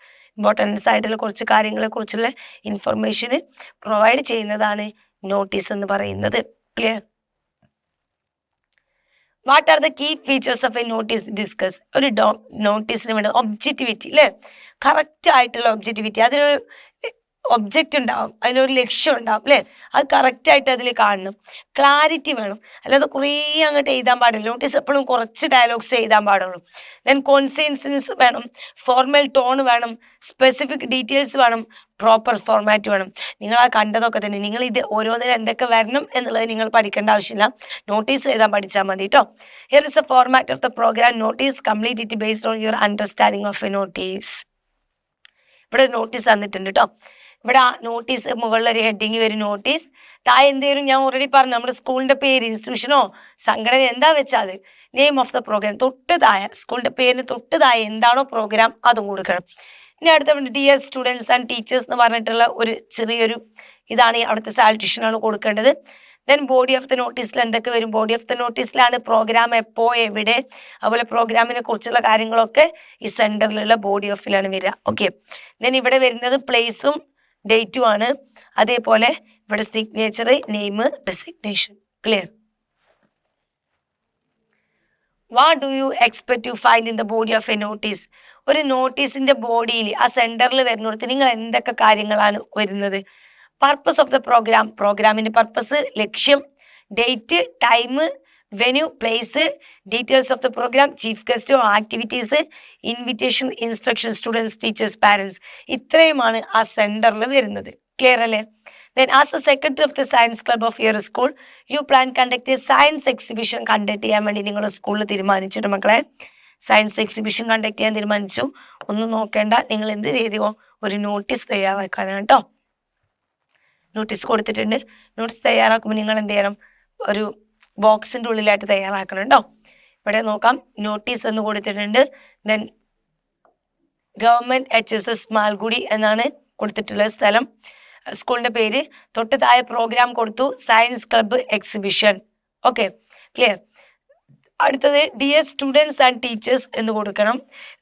ആയിട്ടുള്ള കുറച്ച് കാര്യങ്ങളെ കുറിച്ചുള്ള ഇൻഫർമേഷന് പ്രൊവൈഡ് ചെയ്യുന്നതാണ് നോട്ടീസ് എന്ന് പറയുന്നത്. Clear? What are the key features of a notice? Discuss. ഒരു നോട്ടീസിന് വേണ്ട ഒബ്ജക്റ്റിവിറ്റി, അല്ലേ, കറക്റ്റ് ആയിട്ടുള്ള ഒബ്ജക്റ്റിവിറ്റി. അതിനൊരു ഒബ്ജക്റ്റ് ഉണ്ടാവും, അതിനൊരു ലക്ഷ്യം ഉണ്ടാവും, അല്ലേ, അത് കറക്റ്റായിട്ട് അതിൽ കാണണം. ക്ലാരിറ്റി വേണം, അല്ലാതെ കുറേ അങ്ങോട്ട് എഴുതാൻ പാടില്ല. നോട്ടീസ് എപ്പോഴും കുറച്ച് ഡയലോഗ്സ് എഴുതാൻ പാടുള്ളൂ. ദെൻ കോൺസിസ്റ്റൻസ് വേണം, ഫോർമൽ ടോൺ വേണം, സ്പെസിഫിക് ഡീറ്റെയിൽസ് വേണം, പ്രോപ്പർ ഫോർമാറ്റ് വേണം. നിങ്ങൾ ആ കണ്ടതൊക്കെ തന്നെ, നിങ്ങൾ ഇത് ഓരോന്നിനും എന്തൊക്കെ വരണം എന്നുള്ളത് നിങ്ങൾ പഠിക്കേണ്ട ആവശ്യമില്ല, നോട്ടീസ് എഴുതാൻ പഠിച്ചാൽ മതി കേട്ടോ. Here is a format of the programme notice. Complete it based on your understanding of a notice. ഇവിടെ നോട്ടീസ് തന്നിട്ടുണ്ട് കേട്ടോ. ഇവിടെ ആ നോട്ടീസ് മുകളിൽ ഒരു ഹെഡിങ് വരും, നോട്ടീസ്. താഴെ എന്തെങ്കിലും ഞാൻ ഓൾറെഡി പറഞ്ഞു, നമ്മുടെ സ്കൂളിൻ്റെ പേര്, ഇൻസ്റ്റിറ്റ്യൂഷനോ സംഘടന എന്താ വെച്ചാൽ അത്, നെയിം ഓഫ് ദ പ്രോഗ്രാം, തൊട്ട് താഴെ സ്കൂളിൻ്റെ പേരിന് തൊട്ട് താഴെ എന്താണോ പ്രോഗ്രാം അതും കൊടുക്കണം. ഇനി അടുത്ത ഡിയർ സ്റ്റുഡൻസ് ആൻഡ് ടീച്ചേഴ്സ് എന്ന് പറഞ്ഞിട്ടുള്ള ഒരു ചെറിയൊരു ഇതാണ് അവിടുത്തെ സാലൂട്ടേഷനാണ് കൊടുക്കേണ്ടത്. ദെൻ ബോഡി ഓഫ് ദ നോട്ടീസിൽ എന്തൊക്കെ വരും? ബോഡി ഓഫ് ദ നോട്ടീസിലാണ് പ്രോഗ്രാം എപ്പോൾ, എവിടെ, അതുപോലെ പ്രോഗ്രാമിനെ കുറിച്ചുള്ള കാര്യങ്ങളൊക്കെ ഈ സെൻറ്ററിലുള്ള ബോഡി ഓഫിലാണ് വരിക. ഓക്കെ. ദെൻ ഇവിടെ വരുന്നത് പ്ലേസും ഡേറ്റും ആണ്. അതേപോലെ ഇവിടെ signature, name, designation. Clear? What do you expect to find in the body of a notice? ഒരു നോട്ടീസിന്റെ ബോഡിയിൽ ആ സെന്ററിൽ വരുന്നിടത്ത് നിങ്ങൾ എന്തൊക്കെ കാര്യങ്ങളാണ് വരുന്നത്? പർപ്പസ് ഓഫ് ദ പ്രോഗ്രാം, പ്രോഗ്രാമിന്റെ പർപ്പസ്, ലക്ഷ്യം, date, time, venue, place, details of the programme, chief guest, activities, invitation, instruction, students, teachers, parents. ഇത്രയുമാണ് ആ സെന്ററിൽ വരുന്നത്. ക്ലിയർ അല്ലേ? Then as the secretary of the science club of your school, you plan conduct a science exhibition conduct ചെയ്യാൻ വേണ്ടി നിങ്ങളുടെ സ്കൂളിൽ തീരുമാനിച്ചിട്ട് മക്കളെ, സയൻസ് എക്സിബിഷൻ കണ്ടക്ട് ചെയ്യാൻ തീരുമാനിച്ചു. ഒന്നും നോക്കേണ്ട, നിങ്ങൾ എന്ത് ചെയ്തോ, ഒരു നോട്ടീസ് തയ്യാറാക്കാനാണ് കേട്ടോ. നോട്ടീസ് കൊടുത്തിട്ടുണ്ട്. നോട്ടീസ് തയ്യാറാക്കുമ്പോൾ നിങ്ങൾ എന്ത് ചെയ്യണം, ഒരു ബോക്സിൻ്റെ ഉള്ളിലായിട്ട് തയ്യാറാക്കണം കേട്ടോ. ഇവിടെ നോക്കാം, നോട്ടീസ് എന്ന് കൊടുത്തിട്ടുണ്ട്. ദെൻ ഗവൺമെൻറ് HSS മാൽഗുഡി എന്നാണ് കൊടുത്തിട്ടുള്ള സ്ഥലം, സ്കൂളിൻ്റെ പേര്. തൊട്ട് താഴെ പ്രോഗ്രാം കൊടുത്തു, science club exhibition. Okay, clear. അടുത്തത് ഡിയർ സ്റ്റുഡൻസ് ആൻഡ് ടീച്ചേഴ്സ് എന്ന് കൊടുക്കണം.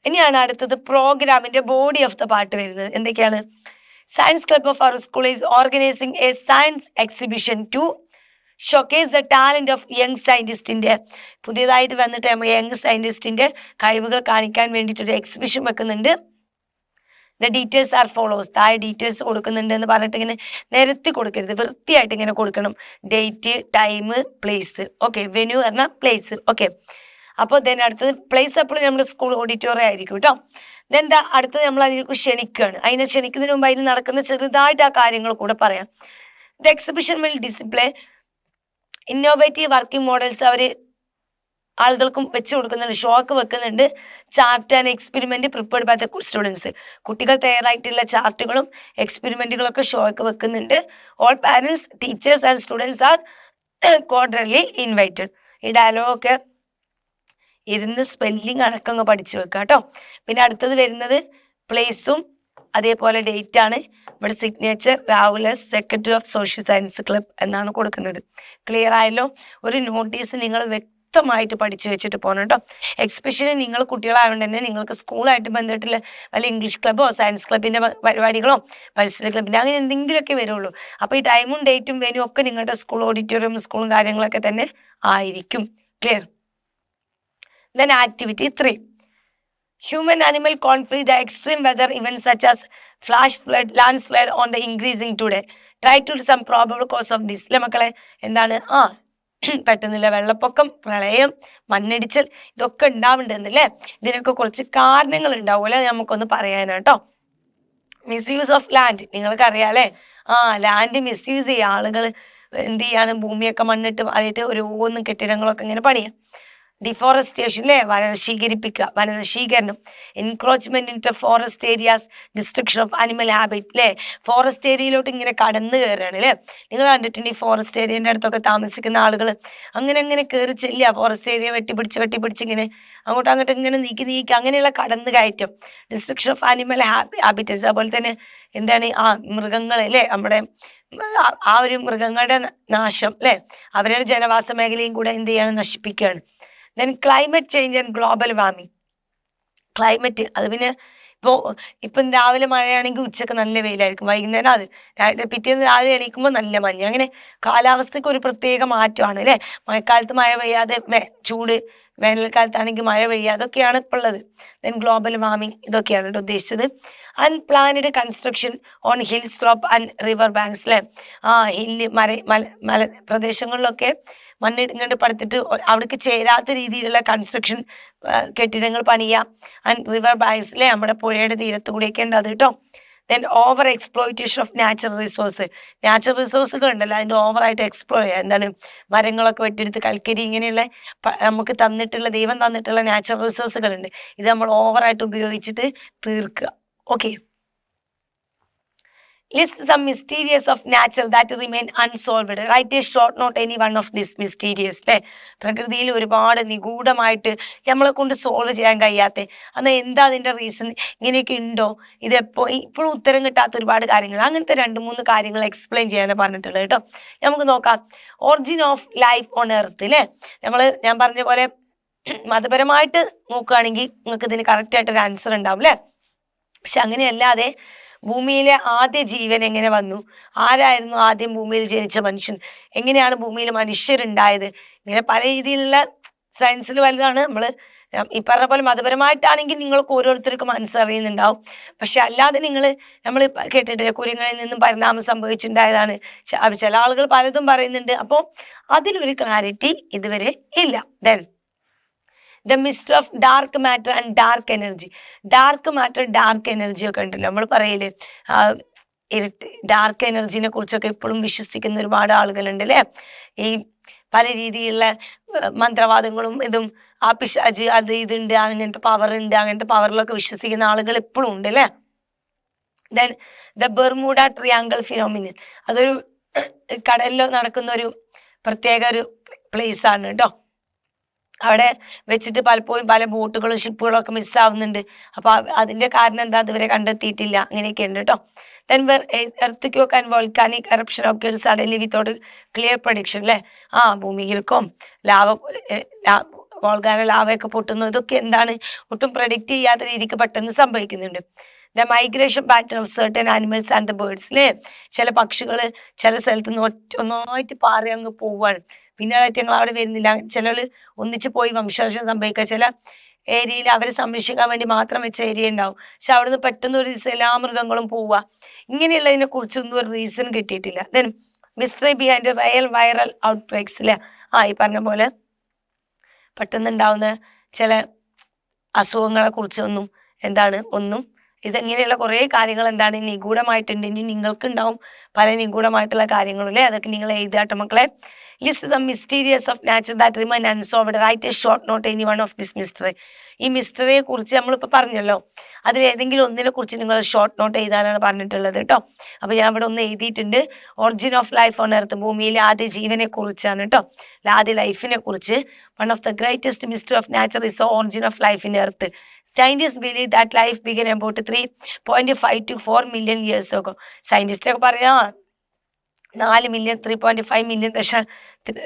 ഇനിയാണ് അടുത്തത് പ്രോഗ്രാമിൻ്റെ ബോഡി ഓഫ് ദ പാർട്ട് വരുന്നത്. എന്തൊക്കെയാണ്? Science club of our school is organising a science exhibition to showcase the talent of young സയൻറ്റിസ്റ്റിൻ്റെ, പുതിയതായിട്ട് വന്നിട്ട് നമ്മൾ യങ് സയൻറ്റിസ്റ്റിൻ്റെ കഴിവുകൾ കാണിക്കാൻ വേണ്ടിയിട്ടൊരു എക്സിബിഷൻ വെക്കുന്നുണ്ട്. ദ ഡീറ്റെയിൽസ് ആർ ഫോളോസ്, താഴെ ഡീറ്റെയിൽസ് കൊടുക്കുന്നുണ്ട് എന്ന് പറഞ്ഞിട്ട് ഇങ്ങനെ നിരത്തി കൊടുക്കരുത്, വൃത്തിയായിട്ട് ഇങ്ങനെ കൊടുക്കണം. Date, time, place. Okay, venue പറഞ്ഞാൽ പ്ലേസ്. ഓക്കെ, അപ്പോൾ ദെൻ അടുത്തത് പ്ലേസ് എപ്പോഴും നമ്മുടെ സ്കൂൾ ഓഡിറ്റോറിയം ആയിരിക്കും കേട്ടോ. ദെൻ അടുത്തത് നമ്മൾ അതിലേക്ക് ക്ഷണിക്കുകയാണ്. അതിനെ ക്ഷണിക്കുന്നതിന് മുമ്പ് അതിന് നടക്കുന്ന ചെറുതായിട്ട് ആ കാര്യങ്ങൾ കൂടെ പറയാം. The exhibition will display innovative working models, അവർ ആളുകൾക്കും വെച്ച് കൊടുക്കുന്നുണ്ട്, ഷോക്ക് വെക്കുന്നുണ്ട്. Chart and experiment prepared by the students, കുട്ടികൾ തയ്യാറായിട്ടുള്ള ചാർട്ടുകളും എക്സ്പെരിമെന്റുകളൊക്കെ ഷോക്ക് വെക്കുന്നുണ്ട്. All parents, teachers and students are cordially invited. ഈ ഡയലോഗൊക്കെ ഇരുന്ന് സ്പെല്ലിംഗ് അടക്കങ്ങ് പഠിച്ചു വെക്കുക കേട്ടോ. പിന്നെ അടുത്തത് വരുന്നത് പ്ലേസും അതേപോലെ ഡേറ്റ് ആണ്. ഇവിടെ signature Rahul S, secretary of social science club എന്നാണ് കൊടുക്കുന്നത്. ക്ലിയർ ആയല്ലോ? ഒരു നോട്ടീസ് നിങ്ങൾ വ്യക്തമായിട്ട് പഠിച്ചു വെച്ചിട്ട് പോകണം കേട്ടോ. എക്സ്പെഷ്യലി നിങ്ങൾ കുട്ടികളായതുകൊണ്ട് തന്നെ നിങ്ങൾക്ക് സ്കൂളായിട്ട് ബന്ധപ്പെട്ടുള്ള വല്ല ഇംഗ്ലീഷ് ക്ലബ്ബോ സയൻസ് ക്ലബിൻ്റെ പരിപാടികളോ പരിസ്ഥിതി ക്ലബിൻ്റെ അങ്ങനെ എന്തെങ്കിലുമൊക്കെ വരുള്ളൂ. അപ്പോൾ ഈ ടൈമും ഡേറ്റും വെന്യൂ ഒക്കെ നിങ്ങളുടെ സ്കൂൾ ഓഡിറ്റോറിയം സ്കൂളും കാര്യങ്ങളൊക്കെ തന്നെ ആയിരിക്കും. Clear? Then activity 3. Human animal conflict, the extreme weather events such as flash flood, landslide on the increasing today. Try to do some probable cause of this. അല്ലേ മക്കളെ? എന്താണ്? പെട്ടെന്നില്ല വെള്ളപ്പൊക്കം, പ്രളയം, മണ്ണിടിച്ചൽ, ഇതൊക്കെ ഉണ്ടാവുന്നുണ്ടെന്നല്ലേ. ഇതിനൊക്കെ കുറച്ച് കാരണങ്ങൾ ഉണ്ടാവുമല്ലേ, നമുക്കൊന്ന് പറയാനാട്ടോ. മിസ്യൂസ് ഓഫ് ലാൻഡ്, നിങ്ങൾക്ക് അറിയാലേ. ലാൻഡ് മിസ്യൂസ് ചെയ്യുക, ആളുകൾ എന്ത് ചെയ്യാണ്, ഭൂമിയൊക്കെ മണ്ണിട്ട് അതായിട്ട് ഓരോന്നും കെട്ടിടങ്ങളൊക്കെ ഇങ്ങനെ പണിയാം. ഡിഫോറസ്റ്റേഷൻ അല്ലേ, വനനശീകരിപ്പിക്കുക, വനനശീകരണം. Encroachment in forest areas, destruction of animal habit അല്ലേ, ഫോറസ്റ്റ് ഏരിയയിലോട്ട് ഇങ്ങനെ കടന്നു കയറുകയാണ് അല്ലേ. നിങ്ങൾ കണ്ടിട്ടുണ്ട് ഈ ഫോറസ്റ്റ് ഏരിയൻ്റെ അടുത്തൊക്കെ താമസിക്കുന്ന ആളുകൾ അങ്ങനെ കയറി ചെല്ലുക, ഫോറസ്റ്റ് ഏരിയ വെട്ടിപ്പിടിച്ച് ഇങ്ങനെ അങ്ങോട്ട് ഇങ്ങനെ നീക്കി അങ്ങനെയുള്ള കടന്നു കയറ്റം. ഡിസ്ട്രക്ഷൻ ഓഫ് അനിമൽ ഹാബിറ്ററ്റ്സ്, അതുപോലെ തന്നെ എന്താണ് മൃഗങ്ങൾ അല്ലേ, നമ്മുടെ ആ ഒരു മൃഗങ്ങളുടെ നാശം അല്ലേ, അവരുടെ ജനവാസ മേഖലയും കൂടെ എന്ത് ചെയ്യാണ്, നശിപ്പിക്കുകയാണ്. Then climate change and global warming. Climate അത് പിന്നെ ഇപ്പം രാവിലെ മഴയാണെങ്കിൽ ഉച്ചക്ക് നല്ല വെയിലായിരിക്കും, വൈകുന്നേരം അത് പിറ്റേന്ന് രാവിലെ എണീക്കുമ്പോൾ നല്ല മഞ്ഞ്. അങ്ങനെ കാലാവസ്ഥയ്ക്ക് ഒരു പ്രത്യേക മാറ്റമാണ് അല്ലേ. മഴക്കാലത്ത് മഴ പെയ്യാതെ ചൂട്, വേനൽക്കാലത്താണെങ്കിൽ മഴ പെയ്യുക, അതൊക്കെയാണ് ഇപ്പോൾ ഉള്ളത്. ദെൻ ഗ്ലോബൽ വാർമിംഗ്, ഇതൊക്കെയാണ് കേട്ടോ ഉദ്ദേശിച്ചത്. Unplanned construction on hill slope and river banks അല്ലേ. ഹില്ല് മല പ്രദേശങ്ങളിലൊക്കെ മണ്ണ് ഇങ്ങോട്ട് പടുത്തിട്ട് അവിടേക്ക് ചേരാത്ത രീതിയിലുള്ള കൺസ്ട്രക്ഷൻ കെട്ടിടങ്ങൾ പണിയുക. ആൻഡ് റിവർ ബാങ്ക്സ് അല്ലേ, നമ്മുടെ പുഴയുടെ തീരത്ത് കൂടെയൊക്കെ ഉണ്ട് അത് കേട്ടോ. Then over exploitation of natural റിസോഴ്സുകൾ ഉണ്ടല്ലോ, അതിൻ്റെ ഓവറായിട്ട് എക്സ്പ്ലോർ ചെയ്യുക. എന്താണ്, മരങ്ങളൊക്കെ വെട്ടിയെടുത്ത് കൽക്കരി ഇങ്ങനെയുള്ള നമുക്ക് തന്നിട്ടുള്ള ദൈവം തന്നിട്ടുള്ള നാച്ചുറൽ റിസോഴ്സുകളുണ്ട്, ഇത് നമ്മൾ ഓവറായിട്ട് ഉപയോഗിച്ചിട്ട് തീർക്കുക. Okay, list some mysteries of nature that remain unsolved. Write a short note any one of these mysterious. അല്ലേ, പ്രകൃതിയിൽ ഒരുപാട് നിഗൂഢമായിട്ട് നമ്മളെ കൊണ്ട് സോൾവ് ചെയ്യാൻ കഴിയാത്ത, എന്നാൽ എന്താ അതിൻ്റെ റീസൺ, ഇങ്ങനെയൊക്കെ ഉണ്ടോ, ഇപ്പോഴും ഉത്തരം കിട്ടാത്ത ഒരുപാട് കാര്യങ്ങൾ, അങ്ങനത്തെ 2-3 കാര്യങ്ങൾ എക്സ്പ്ലെയിൻ ചെയ്യാനാണ് പറഞ്ഞിട്ടുള്ളത് കേട്ടോ. നമുക്ക് നോക്കാം. Origin of life on earth അല്ലേ. ഞാൻ പറഞ്ഞ പോലെ മതപരമായിട്ട് നോക്കുകയാണെങ്കിൽ നിങ്ങൾക്ക് ഇതിന് കറക്റ്റായിട്ടൊരു ആൻസർ ഉണ്ടാവും അല്ലേ. പക്ഷെ അങ്ങനെയല്ലാതെ ഭൂമിയിലെ ആദ്യ ജീവൻ എങ്ങനെ വന്നു, ആരായിരുന്നു ആദ്യം ഭൂമിയിൽ ജനിച്ച മനുഷ്യൻ, എങ്ങനെയാണ് ഭൂമിയിൽ മനുഷ്യരുണ്ടായത്, ഇങ്ങനെ പല രീതിയിലുള്ള സയൻസിൽ വലുതാണ്. ഈ പറഞ്ഞ പോലെ മതപരമായിട്ടാണെങ്കിൽ നിങ്ങൾക്ക് ഓരോരുത്തർക്കും ആൻസർ അറിയുന്നുണ്ടാവും. പക്ഷെ അല്ലാതെ നമ്മൾ കേട്ടിട്ടില്ല, കുരങ്ങളിൽ നിന്നും പരിണാമം സംഭവിച്ചിട്ടുണ്ടായതാണ് ചില ആളുകൾ പലതും പറയുന്നുണ്ട്. അപ്പോൾ അതിലൊരു ക്ലാരിറ്റി ഇതുവരെ ഇല്ല. Then the mister of dark matter and dark energy. Dark matter, dark energy ഒക്കെ ഉണ്ടല്ലോ, നമ്മൾ പറയില്ലേ ഡാർക്ക് എനർജീനെ കുറിച്ചൊക്കെ ഇപ്പോഴും വിശ്വസിക്കുന്ന ഒരുപാട് ആളുകളുണ്ട് അല്ലേ. ഈ പല രീതിയിലുള്ള മന്ത്രവാദങ്ങളും ഇതും ആ പിശാച് അത് ഇതുണ്ട്, അങ്ങനത്തെ പവർ ഉണ്ട്, അങ്ങനത്തെ പവറിലൊക്കെ വിശ്വസിക്കുന്ന ആളുകൾ ഇപ്പോഴും ഉണ്ട് അല്ലേ. Then the Bermuda triangle phenomenon, അതൊരു കടലിൽ നടക്കുന്ന ഒരു പ്രത്യേക ഒരു പ്ലേസ് ആണ് കേട്ടോ. അവിടെ വെച്ചിട്ട് പലപ്പോഴും പല ബോട്ടുകളും ഷിപ്പുകളും ഒക്കെ മിസ്സാവുന്നുണ്ട്. അപ്പോൾ അതിന്റെ കാരണം എന്താ ഇതുവരെ കണ്ടെത്തിയിട്ടില്ല. അങ്ങനെയൊക്കെ ഉണ്ട് കേട്ടോ. Then earth and volcanic eruption ഒക്കെ സഡൻലി വിത്തൗട്ട് ക്ലിയർ പ്രഡിക്ഷൻ അല്ലേ. ഭൂമിയിലേക്കും വോൾക്കാനോ ലാവയൊക്കെ പൊട്ടുന്നു, ഇതൊക്കെ എന്താണ് ഒട്ടും പ്രഡിക്റ്റ് ചെയ്യാത്ത രീതിക്ക് പെട്ടെന്ന് സംഭവിക്കുന്നുണ്ട്. The migration pattern of certain animals and the birds അല്ലേ. ചില പക്ഷികൾ ചില സ്ഥലത്ത് നിന്ന് ഒന്നായിട്ട് പാറി അങ്ങ് പോവുകയാണ്, പിന്നെ ഞങ്ങൾ അവിടെ വരുന്നില്ല. ചിലർ ഒന്നിച്ച് പോയി വംശനാശം സംഭവിക്കുക. ചില ഏരിയയിൽ അവരെ സംരക്ഷിക്കാൻ വേണ്ടി മാത്രം വെച്ച ഏരിയ ഉണ്ടാവും, പക്ഷെ അവിടുന്ന് പെട്ടെന്ന് ഒരു ദിവസം എല്ലാ മൃഗങ്ങളും പോവുക. ഇങ്ങനെയുള്ളതിനെ കുറിച്ചൊന്നും ഒരു റീസൺ കിട്ടിയിട്ടില്ല. Then mystery behind real viral outbreaks അല്ലേ. ഈ പറഞ്ഞ പോലെ പെട്ടെന്നുണ്ടാവുന്ന ചില അസുഖങ്ങളെ കുറിച്ചൊന്നും ഒന്നും ഇതെങ്ങനെയുള്ള കുറേ കാര്യങ്ങൾ നിഗൂഢമായിട്ടുണ്ട്. ഇനി നിങ്ങൾക്കുണ്ടാവും പല നിഗൂഢമായിട്ടുള്ള കാര്യങ്ങളും അല്ലേ. അതൊക്കെ നിങ്ങൾ എഴുതാട്ടോ മക്കളെ. List the mysterious of nature that remain unsolved, write a short note any one of this mystery. ഈ മിസ്റ്ററിയെ കുറിച്ച് നമ്മളിപ്പോൾ പറഞ്ഞല്ലോ, അതിൽ ഏതെങ്കിലും ഒന്നിനെ കുറിച്ച് നിങ്ങൾ ഷോർട്ട് നോട്ട് എഴുതാനാണ് പറഞ്ഞിട്ടുള്ളത് കേട്ടോ. അപ്പോൾ ഞാൻ ഇവിടെ ഒന്ന് എഴുതിയിട്ടുണ്ട്. Origin of life on earth, ഭൂമിയിലെ ആദ്യ ജീവനെ കുറിച്ചാണ് കേട്ടോ, ആദ്യ ലൈഫിനെ കുറിച്ച്. One of the greatest mystery of nature is the origin of life in earth. Scientist believe that life began about 3.5 to 4 million years ago. സയന്റിസ്റ്റൊക്കെ പറയാ 4 മില്യൺ 3.5 മില്യൺ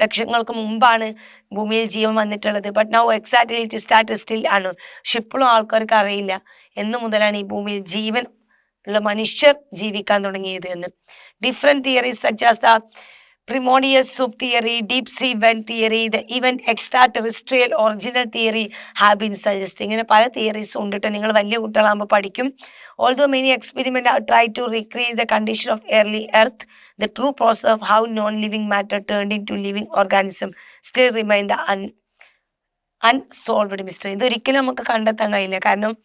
ലക്ഷങ്ങൾക്ക് മുമ്പാണ് ഭൂമിയിൽ ജീവൻ വന്നിട്ടുള്ളത്. But now exactly it start still ആണ്. പക്ഷെ ഇപ്പോഴും ആൾക്കാർക്ക് അറിയില്ല എന്ന് മുതലാണ് ഈ ഭൂമിയിൽ ജീവൻ ഉള്ള മനുഷ്യർ ജീവിക്കാൻ തുടങ്ങിയത് എന്ന്. Different theories such as the Primordial soup theory, deep sea vent theory, the even extraterrestrial original theory have been suggested. ഇങ്ങനെ പല തിയറീസും ഉണ്ട് കേട്ടോ. നിങ്ങൾ വലിയ കുട്ടികളാകുമ്പോൾ പഠിക്കും. Although many experiments have tried to recreate the condition of early Earth, the true process of how non-living matter turned into living organism still remain the unsolved mystery. ഇതൊരിക്കലും നമുക്ക് കണ്ടെത്താൻ കഴിയില്ല. കാരണം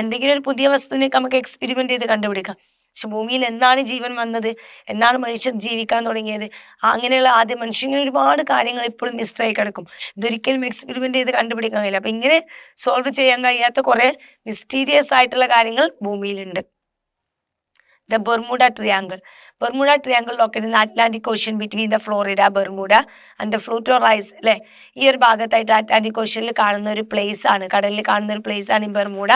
എന്തെങ്കിലും ഒരു പുതിയ വസ്തുവിനൊക്കെ നമുക്ക് എക്സ്പെരിമെന്റ് ചെയ്ത് കണ്ടുപിടിക്കാം. പക്ഷെ ഭൂമിയിൽ എന്നാണ് ജീവൻ വന്നത്, എന്നാണ് മനുഷ്യൻ ജീവിക്കാൻ തുടങ്ങിയത്, അങ്ങനെയുള്ള ആദ്യ മനുഷ്യന് ഒരുപാട് കാര്യങ്ങൾ ഇപ്പോഴും മിസ്റ്ററായി കിടക്കും. ഇതൊരിക്കലും എക്സ്പെരിമെന്റ് ചെയ്ത് കണ്ടുപിടിക്കാൻ കഴിയില്ല. അപ്പൊ ഇങ്ങനെ സോൾവ് ചെയ്യാൻ കഴിയാത്ത കുറെ മിസ്റ്റീരിയസ് ആയിട്ടുള്ള കാര്യങ്ങൾ ഭൂമിയിലുണ്ട്. The Bermuda triangle. Bermuda triangle located in the Atlantic Ocean between the Florida, Bermuda and the Puerto Rico അല്ലെ. ഈ ഒരു ഭാഗത്തായിട്ട് അറ്റ്ലാന്റിക് ഓഷ്യനിൽ കാണുന്ന ഒരു പ്ലേസ് ആണ്, കടലിൽ കാണുന്ന ഒരു പ്ലേസ് ആണ് ഈ Bermuda.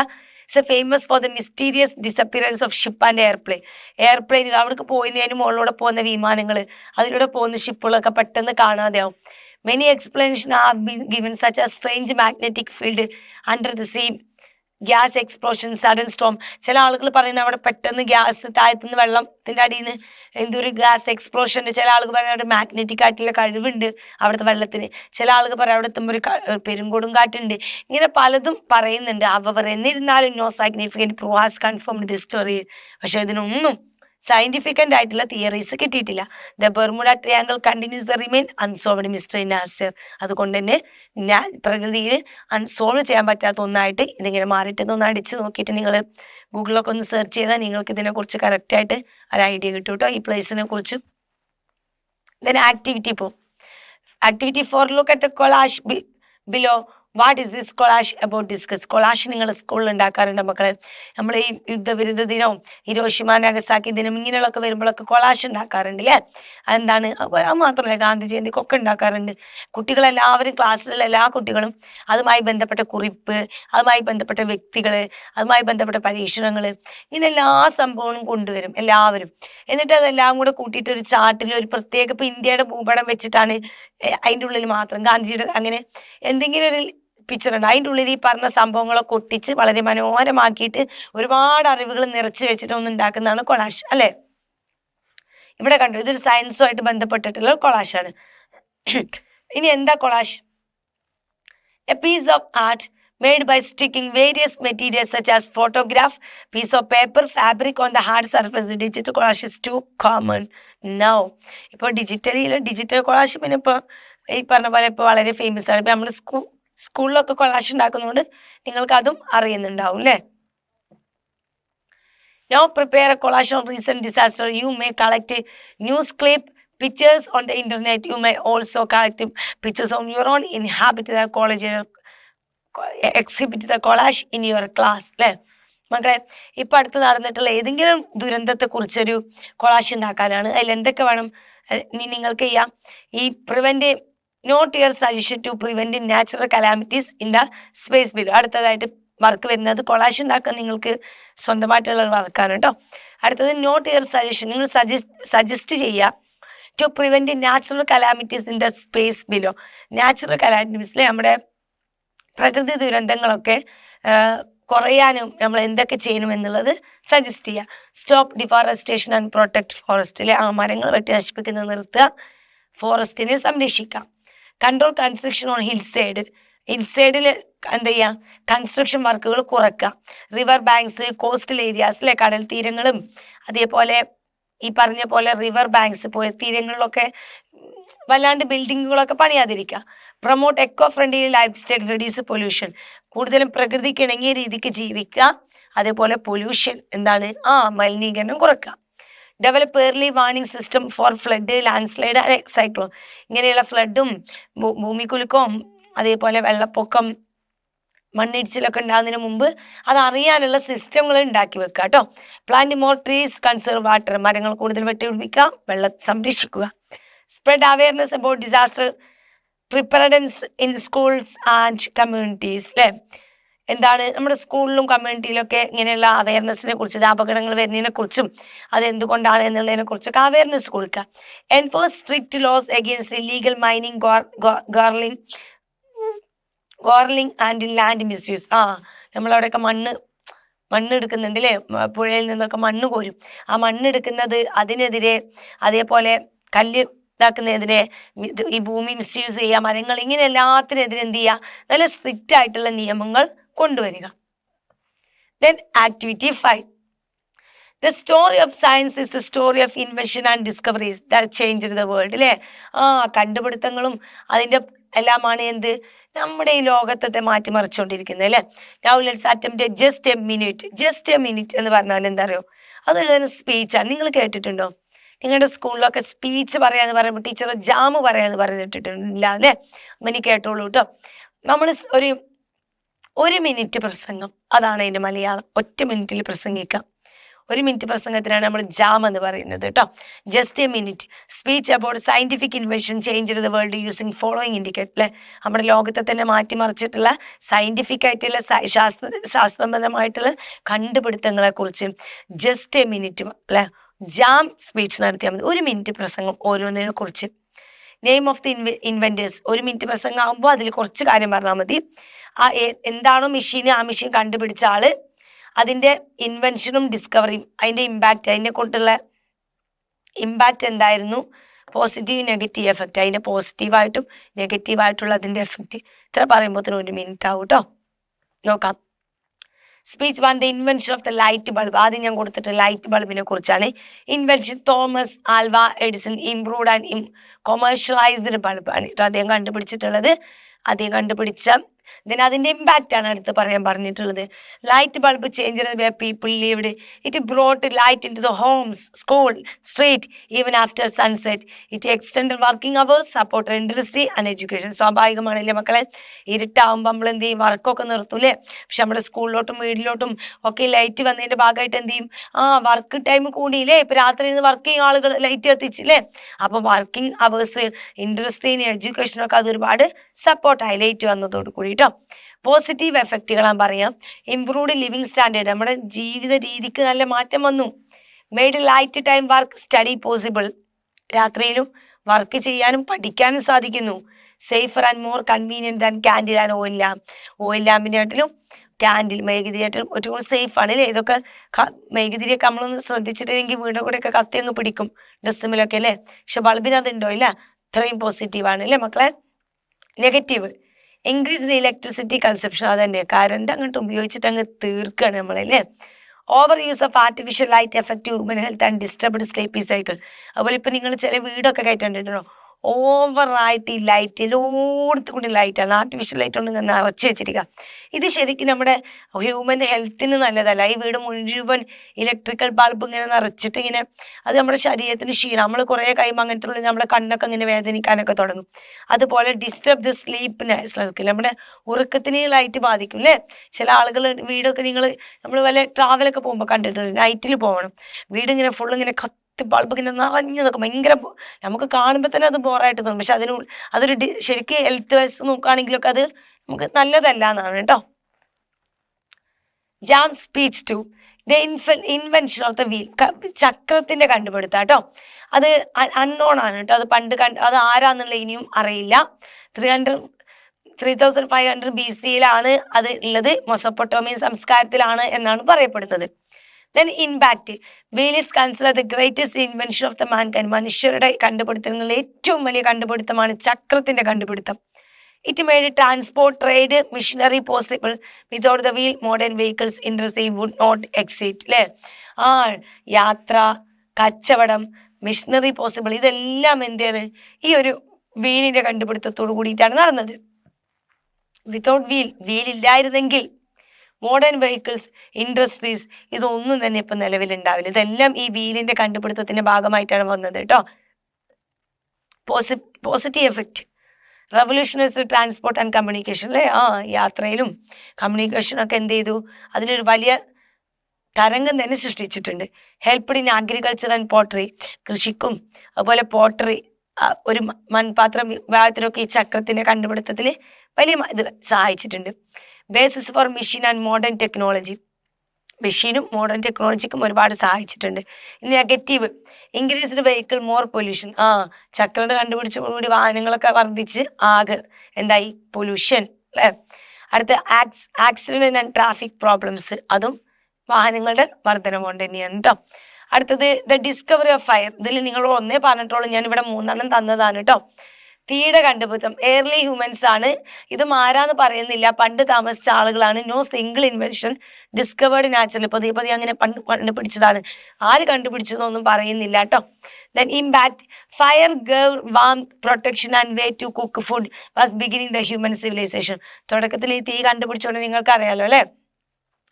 It's famous for the mysterious disappearance of ship and airplane. അവിടേക്ക് പോയതിന് മുകളിലൂടെ പോകുന്ന വിമാനങ്ങൾ, അതിലൂടെ പോകുന്ന ഷിപ്പുകളൊക്കെ പെട്ടെന്ന് കാണാതെയാവും. Many explanation have been given such a strange magnetic field under the sea, gas explosion, sudden storm. ചില ആളുകൾ പറയുന്നത് അവിടെ പെട്ടെന്ന് ഗ്യാസ് താഴത്തുനിന്ന് വെള്ളത്തിന്റെ അടിയിൽ നിന്ന് എന്തൊരു ഗ്യാസ് എക്സ്പ്ലോഷൻ ഉണ്ട്. ചില ആളുകൾ പറയുന്നത് അവിടെ മാഗ്നറ്റിക് ആയിട്ടുള്ള കഴിവുണ്ട് അവിടുത്തെ വെള്ളത്തിന്. ചില ആളുകൾ പറയാം അവിടെ എത്തുമ്പോൾ ഒരു പെരുങ്കൊടുങ്കാറ്റുണ്ട്. ഇങ്ങനെ പലതും പറയുന്നുണ്ട്. അവർ എന്നിരുന്നാലും no significant proof has confirmed this story. പക്ഷെ ഇതിനൊന്നും സയന്റിഫിക്കൻ്റ് ആയിട്ടുള്ള തിയറീസ് കിട്ടിയിട്ടില്ല. The Bermuda Triangle continues the remain unsolved mystery in nature. അതുകൊണ്ട് തന്നെ പ്രകൃതിയിൽ അൺസോൾവ് ചെയ്യാൻ പറ്റാത്ത ഒന്നായിട്ട് ഇതിങ്ങനെ മാറിയിട്ട് ഒന്ന് അടിച്ച് നോക്കിയിട്ട് നിങ്ങൾ ഗൂഗിളിലൊക്കെ ഒന്ന് സെർച്ച് ചെയ്താൽ നിങ്ങൾക്ക് ഇതിനെക്കുറിച്ച് കറക്റ്റായിട്ട് ഒരു ഐഡിയ കിട്ടും കേട്ടോ, ഈ പ്ലേസിനെ കുറിച്ച്. Then activity activity 4 look at the collage below. What is this collage about discuss. Collage നിങ്ങൾ സ്കൂളിൽ ഉണ്ടാക്കാറുണ്ട് മക്കളെ. നമ്മൾ ഈ യുദ്ധവിരുദ്ധ ദിനവും ഹിരോഷിമ നാഗസാക്കി ദിനം ഇങ്ങനെയുള്ളൊക്കെ വരുമ്പോഴൊക്കെ കൊളാഷ് ഉണ്ടാക്കാറുണ്ട് അല്ലേ. അതെന്താണ്? അത് മാത്രമല്ല ഗാന്ധി ജയന്തിക്കൊക്കെ ഉണ്ടാക്കാറുണ്ട്. കുട്ടികളെല്ലാവരും, ക്ലാസ്സിലുള്ള എല്ലാ കുട്ടികളും അതുമായി ബന്ധപ്പെട്ട കുറിപ്പ്, അതുമായി ബന്ധപ്പെട്ട വ്യക്തികൾ, അതുമായി ബന്ധപ്പെട്ട പരീക്ഷണങ്ങൾ, ഇങ്ങനെ എല്ലാ സംഭവങ്ങളും കൊണ്ടുവരും എല്ലാവരും. എന്നിട്ട് അതെല്ലാം കൂടെ കൂട്ടിയിട്ട് ഒരു ചാർട്ടിൽ ഒരു പ്രത്യേക, ഇപ്പം ഇന്ത്യയുടെ ഭൂപടം വെച്ചിട്ടാണ് അതിൻ്റെ ഉള്ളിൽ മാത്രം ഗാന്ധിജിയുടെ അങ്ങനെ എന്തെങ്കിലും ഒരു പിക്ചർ ഉണ്ട്, അതിൻ്റെ ഉള്ളിൽ ഈ പറഞ്ഞ സംഭവങ്ങളൊക്കെ ഒട്ടിച്ച് വളരെ മനോഹരമാക്കിയിട്ട് ഒരുപാട് അറിവുകൾ നിറച്ച് വെച്ചിട്ട് ഒന്ന് ഉണ്ടാക്കുന്നതാണ് കൊളാഷ് അല്ലേ. ഇവിടെ കണ്ടു, ഇതൊരു സയൻസുമായിട്ട് ബന്ധപ്പെട്ടിട്ടുള്ള കൊളാഷാണ്. ഇനി എന്താ collage? A piece of art made by sticking various materials such as photograph, piece of paper, fabric on the hard surface. The digital collage is too common now. ഇപ്പോൾ ഡിജിറ്റൽ കൊളാഷ് പിന്നെ ഇപ്പോൾ ഈ പറഞ്ഞ പോലെ ഇപ്പോൾ വളരെ ഫേമസ് ആണ്. ഇപ്പം നമ്മൾ സ്കൂളിലൊക്കെ കൊളാഷ് ഉണ്ടാക്കുന്നതുകൊണ്ട് നിങ്ങൾക്ക് അതും അറിയുന്നുണ്ടാവും അല്ലേ. Now prepare a collage on recent disaster. You may collect news clip, pictures on the internet. You may also collect pictures of your own inhabit the college, exhibit the collage in your class. അല്ലേ മക്കളെ? ഇപ്പം അടുത്ത് നടന്നിട്ടുള്ള ഏതെങ്കിലും ദുരന്തത്തെ കുറിച്ചൊരു collage ഉണ്ടാക്കാനാണ്. അതിൽ എന്തൊക്കെ വേണം? ഇനി നിങ്ങൾക്ക് ചെയ്യാം. ഈ prevent note your suggestion to prevent natural calamities in the space below. അടുത്തതായിട്ട് വർക്ക് വരുന്നത് കൊളാഷ് ഉണ്ടാക്കാൻ നിങ്ങൾക്ക് സ്വന്തമായിട്ടുള്ള ഒരു വർക്കാണ് കേട്ടോ. അടുത്തത് നോട്ട് യുവർ സജഷൻ. നിങ്ങൾ സജസ്റ്റ് ചെയ്യുക to prevent natural calamities in the space below. Natural കലാമിറ്റീസിലെ നമ്മുടെ പ്രകൃതി ദുരന്തങ്ങളൊക്കെ കുറയാനും നമ്മൾ എന്തൊക്കെ ചെയ്യണം എന്നുള്ളത് സജസ്റ്റ് ചെയ്യുക. സ്റ്റോപ്പ് ഡിഫോറസ്റ്റേഷൻ ആൻഡ് പ്രൊട്ടക്ട് ഫോറസ്റ്റിലെ ആ മരങ്ങൾ വെട്ടി നശിപ്പിക്കുന്നത് നിർത്തുക, ഫോറസ്റ്റിനെ സംരക്ഷിക്കാം. കൺട്രോൾ കൺസ്ട്രക്ഷൻ ഓൺ ഹിൽ സൈഡിൽ എന്ത് ചെയ്യുക? കൺസ്ട്രക്ഷൻ വർക്കുകൾ കുറക്കുക. റിവർ ബാങ്ക്സ്, കോസ്റ്റൽ ഏരിയാസിലെ കടൽ തീരങ്ങളും അതേപോലെ ഈ പറഞ്ഞ പോലെ റിവർ ബാങ്ക്സ് പോലെ തീരങ്ങളിലൊക്കെ വല്ലാണ്ട് ബിൽഡിങ്ങുകളൊക്കെ പണിയാതിരിക്കുക. Promote eco friendly lifestyle, reduce pollution. കൂടുതലും പ്രകൃതിക്ക് ഇണങ്ങിയ രീതിക്ക് ജീവിക്കുക. അതേപോലെ പൊല്യൂഷൻ എന്താണ്? മലിനീകരണം കുറക്കുക. Develop early warning system for flood, land slide and cyclone. ഇങ്ങനെയുള്ള ഫ്ലഡും ഭൂമികുലുക്കവും അതേപോലെ വെള്ളപ്പൊക്കം, മണ്ണിടിച്ചിലൊക്കെ ഉണ്ടാകുന്നതിന് മുമ്പ് അത് അറിയാനുള്ള സിസ്റ്റങ്ങൾ ഉണ്ടാക്കി വെക്കുക കേട്ടോ. Plant more trees, conserve water. മരങ്ങൾ കൂടുതൽ വെട്ടിപിടിപ്പിക്കുക, വെള്ളം സംരക്ഷിക്കുക. Spread awareness about disaster preparedness in schools and communities. അല്ലേ? എന്താണ് നമ്മുടെ സ്കൂളിലും കമ്മ്യൂണിറ്റിയിലൊക്കെ ഇങ്ങനെയുള്ള അവയർനെസ്സിനെ കുറിച്ച്, അപകടങ്ങൾ വരുന്നതിനെ കുറിച്ചും അതെന്തുകൊണ്ടാണ് എന്നുള്ളതിനെ കുറിച്ചൊക്കെ അവയർനെസ് കൊടുക്കുക. Enforce strict laws against illegal mining, quarrying and land misuse. നമ്മളവിടെയൊക്കെ മണ്ണ് എടുക്കുന്നുണ്ട് അല്ലേ? പുഴയിൽ നിന്നൊക്കെ മണ്ണ് കോരും. ആ മണ്ണെടുക്കുന്നത് അതിനെതിരെ, അതേപോലെ കല്ല് ഇതാക്കുന്നതിനെ, ഈ ഭൂമി മിസ്യൂസ് ചെയ്യുക, മരങ്ങൾ, ഇങ്ങനെ എല്ലാത്തിനെതിരെ എന്ത് ചെയ്യുക? നല്ല സ്ട്രിക്റ്റ് ആയിട്ടുള്ള നിയമങ്ങൾ കൊണ്ടുവരിക. Then activity 5. The story of science is the story of invention and discoveries that changed the world. അല്ലേ? കണ്ടുപിടുത്തങ്ങളും അതിൻ്റെ എല്ലാമാണ് എന്ത്? നമ്മുടെ ഈ ലോകത്തെ മാറ്റിമറിച്ചുകൊണ്ടിരിക്കുന്നത് അല്ലേ? Now let's attempt just a minute എന്ന് പറഞ്ഞാൽ എന്താ അറിയോ? അതൊരു തന്നെ സ്പീച്ചാണ്. നിങ്ങൾ കേട്ടിട്ടുണ്ടോ? നിങ്ങളുടെ സ്കൂളിലൊക്കെ സ്പീച്ച് പറയാന്ന് പറയുമ്പോൾ ടീച്ചർ ജാമ് പറയാന്ന് പറഞ്ഞിട്ടില്ല അല്ലേ? ഇനി കേട്ടോളൂ കേട്ടോ. നമ്മൾ ഒരു മിനിറ്റ് പ്രസംഗം, അതാണ് അതിൻ്റെ മലയാളം. ഒറ്റ മിനിറ്റിൽ പ്രസംഗിക്കാം. 1 മിനിറ്റ് പ്രസംഗത്തിനാണ് നമ്മൾ ജാം എന്ന് പറയുന്നത് കേട്ടോ. Just a minute speech about scientific invention change the world using following indicate. അല്ലെ? നമ്മുടെ ലോകത്തെ തന്നെ മാറ്റിമറിച്ചിട്ടുള്ള സയന്റിഫിക് ആയിട്ടുള്ള ശാസ്ത്രപരമായിട്ടുള്ള കണ്ടുപിടുത്തങ്ങളെ കുറിച്ച് ജസ്റ്റ് എ മിനിറ്റ് അല്ലെ ജാം സ്പീച്ച് നടത്തിയാൽ മതി. 1 മിനിറ്റ് പ്രസംഗം ഓരോന്നിനെ കുറിച്ച്. Name of the inventors. 1 minute പ്രസംഗം ആകുമ്പോൾ അതിൽ കുറച്ച് കാര്യം പറഞ്ഞാൽ മതി. എന്താണോ മെഷീന്, ആ മെഷീൻ കണ്ടുപിടിച്ച ആള്, അതിൻ്റെ ഇൻവെൻഷനും ഡിസ്കവറിയും, അതിൻ്റെ ഇമ്പാക്റ്റ്, അതിനെ കൊണ്ടുള്ള ഇമ്പാക്റ്റ് എന്തായിരുന്നു, പോസിറ്റീവ് നെഗറ്റീവ് എഫക്റ്റ്, അതിൻ്റെ പോസിറ്റീവായിട്ടും നെഗറ്റീവായിട്ടുള്ള അതിൻ്റെ എഫക്റ്റ്. ഇത്ര പറയുമ്പോഴത്തേനും 1 മിനിറ്റ് ആവും കേട്ടോ. നോക്കാം. Speech 1, the invention of the light bulb. ആദ്യം ഞാൻ കൊടുത്തിട്ട് ലൈറ്റ് ബൾബിനെ കുറിച്ചാണ്. Invention Thomas Alva Edison improved and commercialised ബൾബാണ് അദ്ദേഹം കണ്ടുപിടിച്ചിട്ടുള്ളത്. അദ്ദേഹം കണ്ടുപിടിച്ച അതിന്റെ ഇമ്പാക്റ്റ് ആണ് അടുത്ത് പറയാൻ പറഞ്ഞിട്ടുള്ളത്. Light bulb change way people lived. It brought light into the homes, school, street even after sunset. It extend working hours, support industry and education. സ്വാഭാവികമാണല്ലേ മക്കളെ? ഇരുട്ടാവുമ്പോൾ നമ്മൾ എന്ത് ചെയ്യും? വർക്കൊക്കെ നിർത്തൂലേ? പക്ഷെ നമ്മുടെ സ്കൂളിലോട്ടും വീട്ടിലോട്ടും ഒക്കെ ലൈറ്റ് വന്നതിന്റെ ഭാഗമായിട്ട് എന്ത് ചെയ്യും? വർക്ക് ടൈം കൂടിയില്ലേ? ഇപ്പൊ രാത്രി വർക്ക് ചെയ്യുന്ന ആളുകൾ ലൈറ്റ് കത്തിച്ചില്ലേ? അപ്പൊ വർക്കിംഗ് അവേഴ്സ്, ഇൻഡസ്ട്രീന്, എഡ്യൂക്കേഷനൊക്കെ അത് ഒരുപാട് സപ്പോർട്ടായി ലൈറ്റ് വന്നതോട് കൂടി. പോസിറ്റീവ് എഫക്റ്റുകളാണ് പറയാം. ഇംപ്രൂവ്ഡ് ലിവിങ് സ്റ്റാൻഡേർഡ്, നമ്മുടെ ജീവിത രീതിക്ക് നല്ല മാറ്റം വന്നു. Made light time work study possible, രാത്രിയിലും വർക്ക് ചെയ്യാനും പഠിക്കാനും സാധിക്കുന്നു. Safer and more convenient than candle and oil lamp. Oil ലാമ്പിനായിട്ടും ക്യാൻഡിൽ, മെഴുകുതിരിയായിട്ടും ഏറ്റവും സേഫ് ആണ് അല്ലേ? ഇതൊക്കെ മെഴുകുതിരിയൊക്കെ നമ്മളൊന്ന് ശ്രദ്ധിച്ചിട്ടില്ലെങ്കിൽ വീടിൻ്റെ കൂടെയൊക്കെ കത്തി അങ്ങ് പിടിക്കും ഡ്രസ്സുമിലൊക്കെ അല്ലേ? പക്ഷെ ബൾബിന് അതുണ്ടോ? ഇല്ല. ഇത്രയും പോസിറ്റീവാണ് അല്ലേ മക്കളെ? Negative increased electricity consumption. അതന്നെ, കറണ്ട് അങ്ങോട്ട് ഉപയോഗിച്ചിട്ട് അങ്ങ് തീർക്കുകയാണ് നമ്മളല്ലേ. Over use of artificial light effect human health and disturbed sleeping cycle. അതുപോലെ ഇപ്പം നിങ്ങൾ ചില വീടൊക്കെ കയറ്റിട്ടുണ്ടോ? ഓവറായിട്ട് ഈ ലൈറ്റ് എല്ലായിടത്തും കൂടി ലൈറ്റാണ്, ആർട്ടിഫിഷ്യൽ ലൈറ്റ് കൊണ്ട് ഇങ്ങനെ നിറച്ച് വെച്ചിരിക്കുക. ഇത് ശരിക്കും നമ്മുടെ ഹ്യൂമൻ ഹെൽത്തിന് നല്ലതല്ല. ഈ വീട് മുഴുവൻ ഇലക്ട്രിക്കൽ ബൾബ് ഇങ്ങനെ നിറച്ചിട്ട് ഇങ്ങനെ അത് നമ്മുടെ ശരീരത്തിന് ക്ഷീണം. നമ്മൾ കുറേ കഴിയുമ്പോൾ അങ്ങനത്തെ ഉള്ളിൽ നമ്മുടെ കണ്ണൊക്കെ ഇങ്ങനെ വേദനിക്കാനൊക്കെ തുടങ്ങും. അതുപോലെ ഡിസ്റ്റർബ് ദ സ്ലീപ്പ്നെസ്, നമ്മുടെ ഉറക്കത്തിന് ലൈറ്റ് ബാധിക്കും അല്ലേ. ചില ആളുകൾ വീടൊക്കെ നമ്മൾ വല്ല ട്രാവലൊക്കെ പോകുമ്പോൾ കണ്ടിട്ടുണ്ട്, നൈറ്റിൽ പോകണം, വീട് ഇങ്ങനെ ഫുൾ ഇങ്ങനെ ബൾബ് ഇങ്ങനെ നിറഞ്ഞു നിൽക്കും, ഭയങ്കര നമുക്ക് കാണുമ്പോൾ തന്നെ അത് ബോറായിട്ട് തോന്നും. പക്ഷെ അതൊരു ശരിക്കും ഹെൽത്ത് വൈസ് നോക്കുകയാണെങ്കിലൊക്കെ അത് നമുക്ക് നല്ലതല്ല എന്നാണ് കേട്ടോ. Jam speech to the invention of the wheel, ചക്രത്തിന്റെ കണ്ടുപിടുത്തം കേട്ടോ. അത് അൺനോൺ ആണ് കേട്ടോ. അത് അത് ആരാന്നുള്ള ഇനിയും അറിയില്ല. 3500 BC-യിലാണ് അത് ഉള്ളത്. മൊസപ്പൊട്ടോമിയൻ സംസ്കാരത്തിലാണ് എന്നാണ് പറയപ്പെടുന്നത്. Then impact, wheel is consider the greatest invention of the mankind. മനുഷ്യരുടെ കണ്ടുപിടുത്തങ്ങളിൽ ഏറ്റവും വലിയ കണ്ടുപിടുത്തമാണ് ചക്രത്തിന്റെ കണ്ടുപിടുത്തം. It made transport, trade, machinery possible. Without the wheel modern vehicles industry would not exist അല്ലേ. യാത്ര, കച്ചവടം, മിഷനറി പോസിബിൾ, ഇതെല്ലാം എന്താണ് ഈ ഒരു വീലിന്റെ കണ്ടുപിടുത്തത്തോട് കൂടിയിട്ടാണ് നടന്നത്. വിതൗട്ട് വീൽ ഇല്ലായിരുന്നെങ്കിൽ മോഡേൺ വെഹിക്കിൾസ്, ഇൻഡസ്ട്രീസ്, ഇതൊന്നും തന്നെ ഇപ്പം നിലവിലുണ്ടാവില്ല. ഇതെല്ലാം ഈ വീലിന്റെ കണ്ടുപിടുത്തത്തിന്റെ ഭാഗമായിട്ടാണ് വന്നത് കേട്ടോ. Positive effect, revolutionise transport and communication അല്ലേ. യാത്രയിലും കമ്മ്യൂണിക്കേഷനും ഒക്കെ എന്ത് ചെയ്തു, അതിലൊരു വലിയ തരംഗം തന്നെ സൃഷ്ടിച്ചിട്ടുണ്ട്. Helped in agriculture and pottery, കൃഷിക്കും അതുപോലെ പോട്ടറി, ഒരു മൺപാത്രം വിഭാഗത്തിലൊക്കെ ഈ ചക്രത്തിന്റെ കണ്ടുപിടുത്തത്തിൽ വലിയ ഇത് സഹായിച്ചിട്ടുണ്ട്. Basis for machine and modern technology, മെഷീനും മോഡേൺ ടെക്നോളജിക്കും ഒരുപാട് സഹായിച്ചിട്ടുണ്ട്. Negative, increased vehicle, more pollution. ചക്രന്റെ കണ്ടുപിടിച്ചോടുകൂടി വാഹനങ്ങളൊക്കെ വർദ്ധിച്ച് ആകെ എന്തായി, പൊല്യൂഷൻ അല്ലേ. അടുത്ത ആക്സിഡന്റ് ആൻഡ് ട്രാഫിക് പ്രോബ്ലംസ്, അതും വാഹനങ്ങളുടെ വർധനം കൊണ്ട് തന്നെയാണ് കേട്ടോ. അടുത്തത് ദ ഡിസ്കവറി ഓഫ് ഫയർ. ഇതിൽ നിങ്ങൾ ഒന്നേ പറഞ്ഞിട്ടുള്ളൂ, ഞാൻ ഇവിടെ 3 തന്നതാണ് കേട്ടോ. തീയുടെ കണ്ടുപിടുത്തം, എയർലി ഹ്യൂമൻസ് ആണ്. ഇതും ആരാന്ന് പറയുന്നില്ല, പണ്ട് താമസിച്ച ആളുകളാണ്. No single invention discovered naturally, പതിയെ അങ്ങനെ കണ്ടുപിടിച്ചതാണ്. ആര് കണ്ടുപിടിച്ചതൊന്നും പറയുന്നില്ല കേട്ടോ. Then impact, fire gave warm protection and way to cook food was beginning the human civilisation. തുടക്കത്തിൽ ഈ തീ കണ്ടുപിടിച്ചോണ്ട് നിങ്ങൾക്ക് അറിയാലോ അല്ലെ.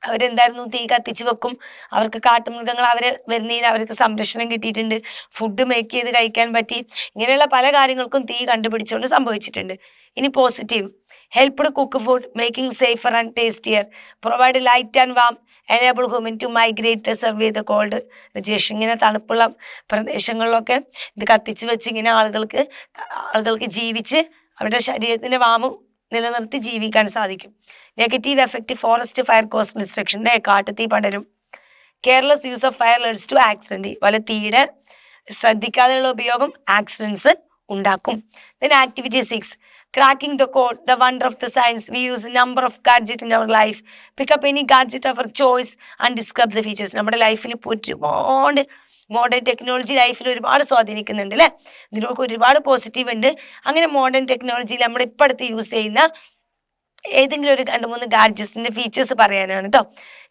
അവരെന്തായിരുന്നു, തീ കത്തിച്ച് വെക്കും. അവർക്ക് കാട്ടുമൃഗങ്ങൾ അവരെ വരുന്നതിന് അവർക്ക് സംരക്ഷണം കിട്ടിയിട്ടുണ്ട്, ഫുഡ് മേക്ക് ചെയ്ത് കഴിക്കാൻ പറ്റി. ഇങ്ങനെയുള്ള പല കാര്യങ്ങൾക്കും തീ കണ്ടുപിടിച്ചുകൊണ്ട് സംഭവിച്ചിട്ടുണ്ട്. ഇനി positive, helped cook food, making safer and tastier, provide light and warm, enable human to migrate, survive the cold region. ഇങ്ങനെ തണുപ്പുള്ള പ്രദേശങ്ങളിലൊക്കെ ഇത് കത്തിച്ച് വെച്ച് ഇങ്ങനെ ആളുകൾക്ക് ജീവിച്ച് അവരുടെ ശരീരത്തിന്റെ വാമം നിലനിർത്തി ജീവിക്കാൻ സാധിക്കും. Negative effect, forest fire caused destruction, കാട്ടുതീ പടരും. Careless use of fire leads to accident, വല്ല തീയുടെ ശ്രദ്ധിക്കാതെയുള്ള ഉപയോഗം ആക്സിഡൻസ് ഉണ്ടാക്കും. Then activity 6, cracking the code, the wonder of the science. We use number of gadget in our life, pick up any gadget of our choice and discover the features. നമ്മുടെ ലൈഫിൽ ഒരുപാട് modern technology ലൈഫിൽ ഒരുപാട് സ്വാധീനിക്കുന്നുണ്ട് അല്ലേ. ഇതിനൊക്കെ ഒരുപാട് പോസിറ്റീവ് ഉണ്ട്. അങ്ങനെ മോഡേൺ ടെക്നോളജിയിൽ നമ്മൾ ഇപ്പം അടുത്ത് യൂസ് ചെയ്യുന്ന ഏതെങ്കിലും ഒരു 2-3 ഗാഡ്ജറ്റ്സിന്റെ ഫീച്ചേഴ്സ് പറയാനാണ് കേട്ടോ.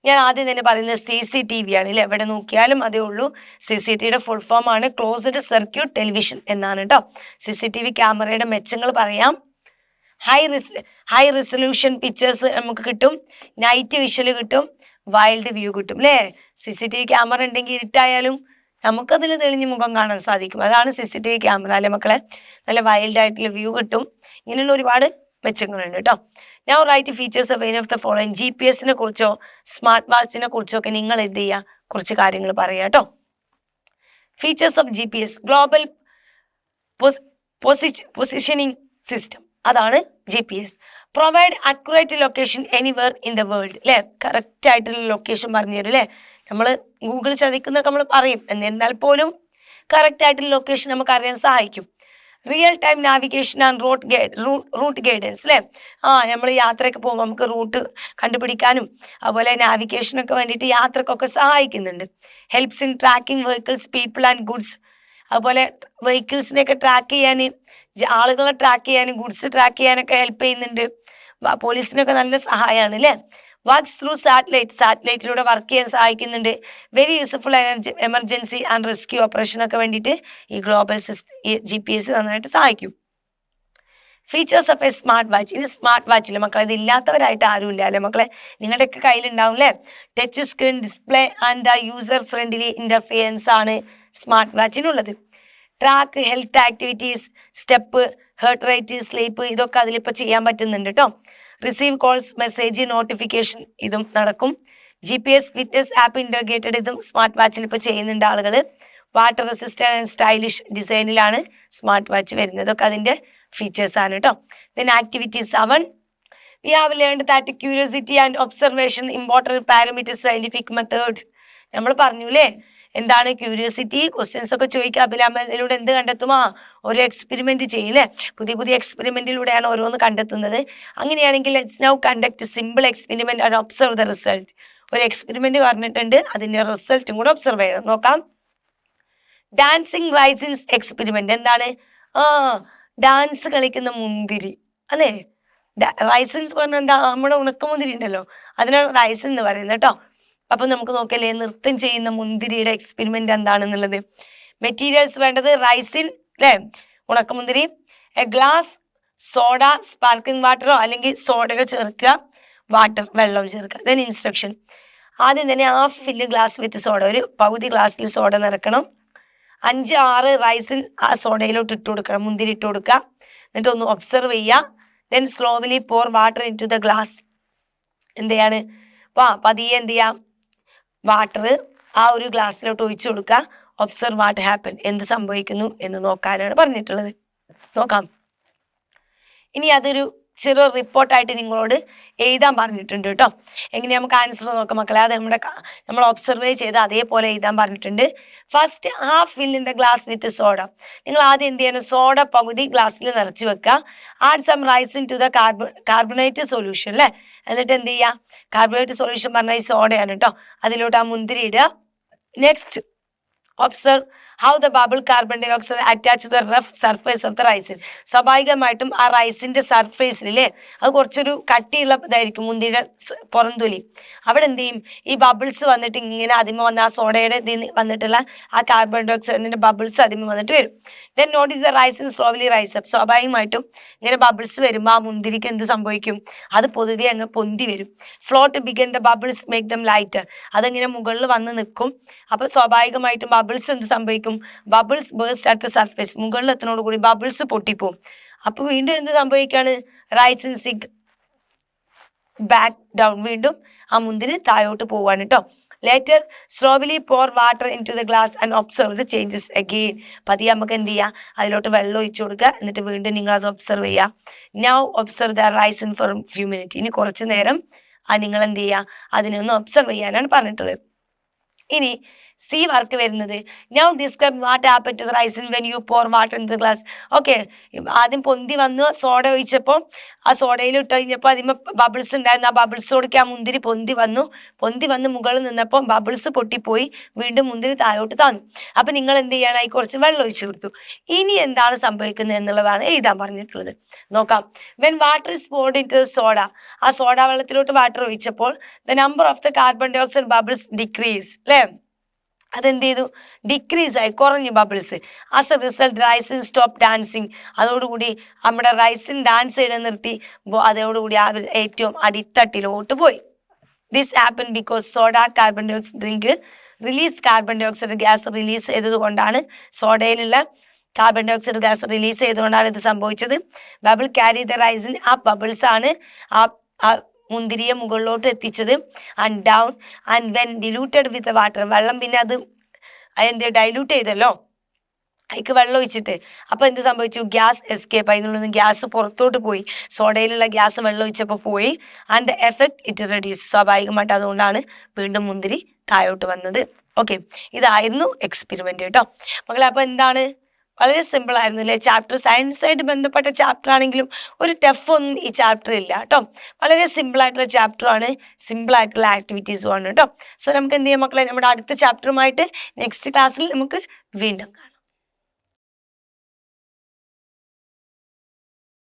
ഞാൻ ആദ്യം തന്നെ പറയുന്നത് CCTV ആണ് അല്ലേ. എവിടെ നോക്കിയാലും അതേ ഉള്ളൂ. CCTVയുടെ ഫുൾ ഫോം ആണ് ക്ലോസ്ഡ് സർക്യൂട്ട് ടെലിവിഷൻ എന്നാണ് കേട്ടോ. CCTV ക്യാമറയുടെ മെച്ചങ്ങൾ പറയാം. ഹൈ റെസൊല്യൂഷൻ പിക്ചേഴ്സ് നമുക്ക് കിട്ടും, നൈറ്റ് വിഷ്വൽ കിട്ടും, വൈൽഡ് വ്യൂ കിട്ടും അല്ലേ. CCTV ക്യാമറ ഉണ്ടെങ്കിൽ ഇരുട്ടായാലും നമുക്കതിൽ തെളിഞ്ഞ് മുഖം കാണാൻ സാധിക്കും. അതാണ് CCTV ക്യാമറ അല്ലെ മക്കളെ. നല്ല വൈൽഡ് ആയിട്ടുള്ള വ്യൂ കിട്ടും. ഇങ്ങനെയുള്ള ഒരുപാട് മെച്ചങ്ങളുണ്ട് കേട്ടോ. ഞാൻ write features of any of the following. GPS-നെ കുറിച്ചോ സ്മാർട്ട് വാച്ചിനെ കുറിച്ചോ ഒക്കെ നിങ്ങൾ എന്ത് ചെയ്യുക, കുറച്ച് കാര്യങ്ങൾ പറയാം കേട്ടോ. Features of GPS, global positioning system, അതാണ് GPS. Provide accurate location anywhere in the world അല്ലേ. കറക്റ്റ് ആയിട്ടുള്ള ലൊക്കേഷൻ പറഞ്ഞു തരും അല്ലേ. നമ്മൾ ഗൂഗിൾ ചതിക്കുന്നൊക്കെ നമ്മൾ പറയും, എന്നിരുന്നാൽ പോലും കറക്റ്റ് ആയിട്ടുള്ള ലൊക്കേഷൻ നമുക്ക് അറിയാൻ സഹായിക്കും. Real time navigation and route guidance അല്ലേ. നമ്മൾ യാത്രയൊക്കെ പോകുമ്പോൾ നമുക്ക് റൂട്ട് കണ്ടുപിടിക്കാനും അതുപോലെ നാവിഗേഷനൊക്കെ വേണ്ടിയിട്ട് യാത്രക്കൊക്കെ സഹായിക്കുന്നുണ്ട്. Helps in tracking vehicles, people and goods. അതുപോലെ വെഹിക്കിൾസിനെയൊക്കെ ട്രാക്ക് ചെയ്യാൻ, ആളുകളെ ട്രാക്ക് ചെയ്യാനും ഗുഡ്സ് ട്രാക്ക് ചെയ്യാനൊക്കെ ഹെൽപ്പ് ചെയ്യുന്നുണ്ട്. പോലീസിനൊക്കെ നല്ല സഹായമാണ് അല്ലേ. വർക്ക്സ് ത്രൂ സാറ്റലൈറ്റിലൂടെ വർക്ക് ചെയ്യാൻ സഹായിക്കുന്നുണ്ട്. Very useful emergency and rescue ഓപ്പറേഷനൊക്കെ വേണ്ടിയിട്ട് ഈ ഗ്ലോബൽ GPS നന്നായിട്ട് സഹായിക്കും. Features of a smart watch. ഇത് സ്മാർട്ട് വാച്ചിൽ മക്കളെ ഇത് ഇല്ലാത്തവരായിട്ട് ആരും ഇല്ല അല്ലേ മക്കളെ? നിങ്ങളുടെയൊക്കെ കയ്യിലുണ്ടാവും അല്ലേ? Touch screen display and the user friendly interface ആണ് സ്മാർട്ട് വാച്ചിനുള്ളത്. Track health activities, step, heart rate, sleep, ഇതൊക്കെ അതിലിപ്പോൾ ചെയ്യാൻ പറ്റുന്നുണ്ട് കേട്ടോ. റിസീവ് കോൾസ്, മെസ്സേജ്, നോട്ടിഫിക്കേഷൻ ഇതും നടക്കും. GPS ഫിറ്റ്നസ് ആപ്പ് ഇൻ്റർഗ്രേറ്റഡ് ഇതും സ്മാർട്ട് വാച്ചിൽ ഇപ്പോൾ ചെയ്യുന്നുണ്ട് ആളുകൾ. വാട്ടർ റെസിസ്റ്റന്റ് ആൻഡ് സ്റ്റൈലിഷ് ഡിസൈനിലാണ് സ്മാർട്ട് വാച്ച് വരുന്നത്. ഇതൊക്കെ അതിൻ്റെ ഫീച്ചേഴ്സ് ആണ് കേട്ടോ. Then activities 7. We have learned that curiosity and observation important parameters scientific method. നമ്മൾ പറഞ്ഞൂലേ എന്താണ് ക്യൂരിയോസിറ്റി? ക്വസ്റ്റ്യൻസ് ഒക്കെ ചോദിക്കുക, അതിലൂടെ എന്ത് കണ്ടെത്തുമോ? ഒരു എക്സ്പെരിമെന്റ് ചെയ്യില്ലേ? പുതിയ എക്സ്പെരിമെന്റിലൂടെയാണ് ഓരോന്ന് കണ്ടെത്തുന്നത്. അങ്ങനെയാണെങ്കിൽ let's now conduct simple experiment and observe the result. ഒരു എക്സ്പെരിമെന്റ് പറഞ്ഞിട്ടുണ്ട്, അതിന്റെ റിസൾട്ടും കൂടെ ഒബ്സർവ് ചെയ്യണം. നോക്കാം. Dancing raisins experiment. എന്താണ്? ഡാൻസ് കളിക്കുന്ന മുന്തിരി അല്ലേ? റൈസിൻസ് പറഞ്ഞാൽ എന്താ? നമ്മുടെ ഉണക്കമുന്തിരി ഉണ്ടല്ലോ, അതിനാണ് റൈസിൻ എന്ന് പറയുന്നത് കേട്ടോ. അപ്പൊ നമുക്ക് നോക്കല്ലേ നൃത്തം ചെയ്യുന്ന മുന്തിരിയുടെ എക്സ്പെരിമെന്റ് എന്താണെന്നുള്ളത്. മെറ്റീരിയൽസ് വേണ്ടത് റൈസിൻ അല്ലേ, ഉണക്കമുന്തിരി, എ ഗ്ലാസ്, സോഡ, സ്പാർക്കിംഗ് വാട്ടറോ അല്ലെങ്കിൽ സോഡയോ ചേർക്കുക, വെള്ളം ചേർക്കുക. Then instruction. ആദ്യം തന്നെ half fill glass with soda, ഒരു പകുതി ഗ്ലാസ്സിൽ സോഡ നിറക്കണം. 5-6 റൈസിൻ ആ സോഡയിലോട്ട് ഇട്ട് കൊടുക്കണം, മുന്തിരി ഇട്ട് കൊടുക്കുക. എന്നിട്ട് ഒന്ന് ഒബ്സർവ് ചെയ്യുക. Then slowly pour water into the glass. എന്ത് ചെയ്യാണ്? പതിയെ എന്ത് ചെയ്യാം? വാട്ടർ ആ ഒരു ഗ്ലാസ്സിലോട്ട് ഒഴിച്ചു കൊടുക്കുക. ഒബ്സർവ് വാട്ട് ഹാപ്പൻ, എന്ത് സംഭവിക്കുന്നു എന്ന് നോക്കാനാണ് പറഞ്ഞിട്ടുള്ളത്. നോക്കാം. ഇനി അതൊരു ചെറിയ റിപ്പോർട്ടായിട്ട് നിങ്ങളോട് എഴുതാൻ പറഞ്ഞിട്ടുണ്ട് കേട്ടോ. എങ്ങനെ നമുക്ക് ആൻസർ നോക്കാം മക്കളെ? അത് നമ്മൾ ഒബ്സർവ് ചെയ്ത് അതേപോലെ എഴുതാൻ പറഞ്ഞിട്ടുണ്ട്. First half fill in the glass with soda. നിങ്ങൾ ആദ്യം എന്ത് ചെയ്യണം? സോഡ പകുതി ഗ്ലാസ്സിൽ നിറച്ച് വെക്കുക. Add some raisin to the carbonate solution അല്ലേ. എന്നിട്ട് എന്ത് ചെയ്യുക? കാർബണേറ്റ് സൊല്യൂഷൻ പറഞ്ഞാൽ ഈ സോഡയാണ് കേട്ടോ. അതിലോട്ട് ആ മുന്തിരി ഇടുക. Next observe how the bubble carbon dioxide attach to the rough surface of the raisin. സ്വാഭാവികമായിട്ടും ആ റൈസിന്റെ സർഫേസിലല്ലേ അത് കുറച്ചൊരു കട്ടിയുള്ള ഇതായിരിക്കും, മുന്തിരിയുടെ പുറംതൊലി. അവിടെ എന്ത് ചെയ്യും? ഈ ബബിൾസ് വന്നിട്ട് ഇങ്ങനെ അതിമ വന്ന് ആ സോഡയുടെ വന്നിട്ടുള്ള ആ കാർബൺ ഡൈ ഓക്സൈഡിന്റെ ബബിൾസ് അതിമ വന്നിട്ട് വരും. Then notice the raisin slowly rise up. സ്വാഭാവികമായിട്ടും ഇങ്ങനെ ബബിൾസ് വരുമ്പോൾ ആ മുന്തിരിക്ക് എന്ത് സംഭവിക്കും? അത് പൊതുവെ അങ്ങ് പൊന്തി വരും. Float began the bubbles make them lighter. അതിങ്ങനെ മുകളിൽ വന്ന് നിൽക്കും. അപ്പൊ സ്വാഭാവികമായിട്ടും ബബിൾസ് എന്ത് സംഭവിക്കും? Bubbles burst at the surface. മുകളിൽ എത്തുന്നതോട് കൂടി ബബിൾസ് പൊട്ടിപ്പോവും. അപ്പൊ വീണ്ടും എന്ത് സംഭവിക്കാണ്? Raisen സിഗ് back down. വീണ്ടും ആ മുന്തിരി താഴോട്ട് പോവാണ് കേട്ടോ. Later slowly pour water into the glass and observe the changes again. പതിയെ നമുക്ക് എന്ത് ചെയ്യാം? അതിലോട്ട് വെള്ളം ഒഴിച്ചു കൊടുക്കുക. എന്നിട്ട് വീണ്ടും നിങ്ങൾ അത് ഒബ്സർവ് ചെയ്യുക. Now observe the raisin for few minute. ഇനി കുറച്ച് നേരം നിങ്ങൾ എന്ത് ചെയ്യുക? അതിനൊന്ന് ഒബ്സർവ് ചെയ്യാനാണ് പറഞ്ഞിട്ടുള്ളത്. ഇനി സി വർക്ക് വരുന്നത് now describe what happen to the raisin when you pour water in the glass. Okay, ആദ്യം പൊന്തി വന്നു, സോഡ ഒഴിച്ചപ്പോൾ ആ സോഡയിൽ ഇട്ട് കഴിഞ്ഞപ്പോൾ അതിന് ബബിൾസ് ഉണ്ടായിരുന്നു. ആ ബബിൾസോടൊക്കെ ആ മുന്തിരി പൊന്തി വന്ന് മുകളിൽ നിന്നപ്പോൾ ബബിൾസ് പൊട്ടിപ്പോയി. വീണ്ടും മുന്തിരി താഴോട്ട് താന്നു. അപ്പം നിങ്ങൾ എന്ത് ചെയ്യണം? കുറച്ച് വെള്ളം ഒഴിച്ചു കൊടുത്തു. ഇനി എന്താണ് സംഭവിക്കുന്നത് എന്നുള്ളതാണ് എഴുതാൻ പറഞ്ഞിട്ടുള്ളത്. നോക്കാം. When water is poured into soda. ആ സോഡ വെള്ളത്തിലോട്ട് വാട്ടർ ഒഴിച്ചപ്പോൾ the number of the carbon dioxide bubbles decrease അല്ലേ. അതെന്ത് ചെയ്തു? ഡിക്രീസ് ആയി, കുറഞ്ഞു bubbles. As a result raisin stop dancing. അതോടുകൂടി നമ്മുടെ റൈസിൻ ഡാൻസ് ചെയ്ത് നിർത്തി. അതോടുകൂടി ആ ഏറ്റവും അടിത്തട്ടിലോട്ട് പോയി. This happen because soda carbon dioxide drink release carbon dioxide gas release ചെയ്തത് കൊണ്ടാണ്, സോഡയിലുള്ള carbon dioxide gas release ചെയ്തുകൊണ്ടാണ് ഇത് സംഭവിച്ചത്. Bubble carry the raisin. ആ ബബിൾസ് ആണ് ആ മുന്തിരിയെ മുകളിലോട്ട് എത്തിച്ചത്. And down and when diluted with water. വെള്ളം പിന്നെ അത് അതിൻ്റെ ഡൈലൂട്ട് ചെയ്തല്ലോ, അതിക്ക് വെള്ളം ഒഴിച്ചിട്ട്. അപ്പോൾ എന്ത് സംഭവിച്ചു? Gas escape. അതിനുള്ളിൽ ഗ്യാസ് പുറത്തോട്ട് പോയി. സോഡയിലുള്ള ഗ്യാസ് വെള്ളം ഒഴിച്ചപ്പോൾ പോയി. And the effect it reduce. സ്വാഭാവികമായിട്ട് അതുകൊണ്ടാണ് വീണ്ടും മുന്തിരി താഴോട്ട് വന്നത്. ഓക്കെ, ഇതായിരുന്നു എക്സ്പെരിമെന്റ് കേട്ടോ മക്കളെ. അപ്പോൾ എന്താണ്? വളരെ സിമ്പിൾ ആയിരുന്നു അല്ലേ ചാപ്റ്റർ. സയൻസായിട്ട് ബന്ധപ്പെട്ട ചാപ്റ്റർ ആണെങ്കിലും ഒരു ടഫ് ഒന്നും ഈ ചാപ്റ്റർ ഇല്ല കേട്ടോ. വളരെ സിമ്പിൾ ആയിട്ടുള്ള ചാപ്റ്റർ ആണ്, സിമ്പിൾ ആയിട്ടുള്ള ആക്ടിവിറ്റീസും ആണ് കേട്ടോ. സോ നമുക്ക് എന്ത് ചെയ്യാം മക്കളെ? നമ്മുടെ അടുത്ത ചാപ്റ്ററുമായിട്ട് നെക്സ്റ്റ് ക്ലാസ്സിൽ നമുക്ക് വീണ്ടും കാണാം.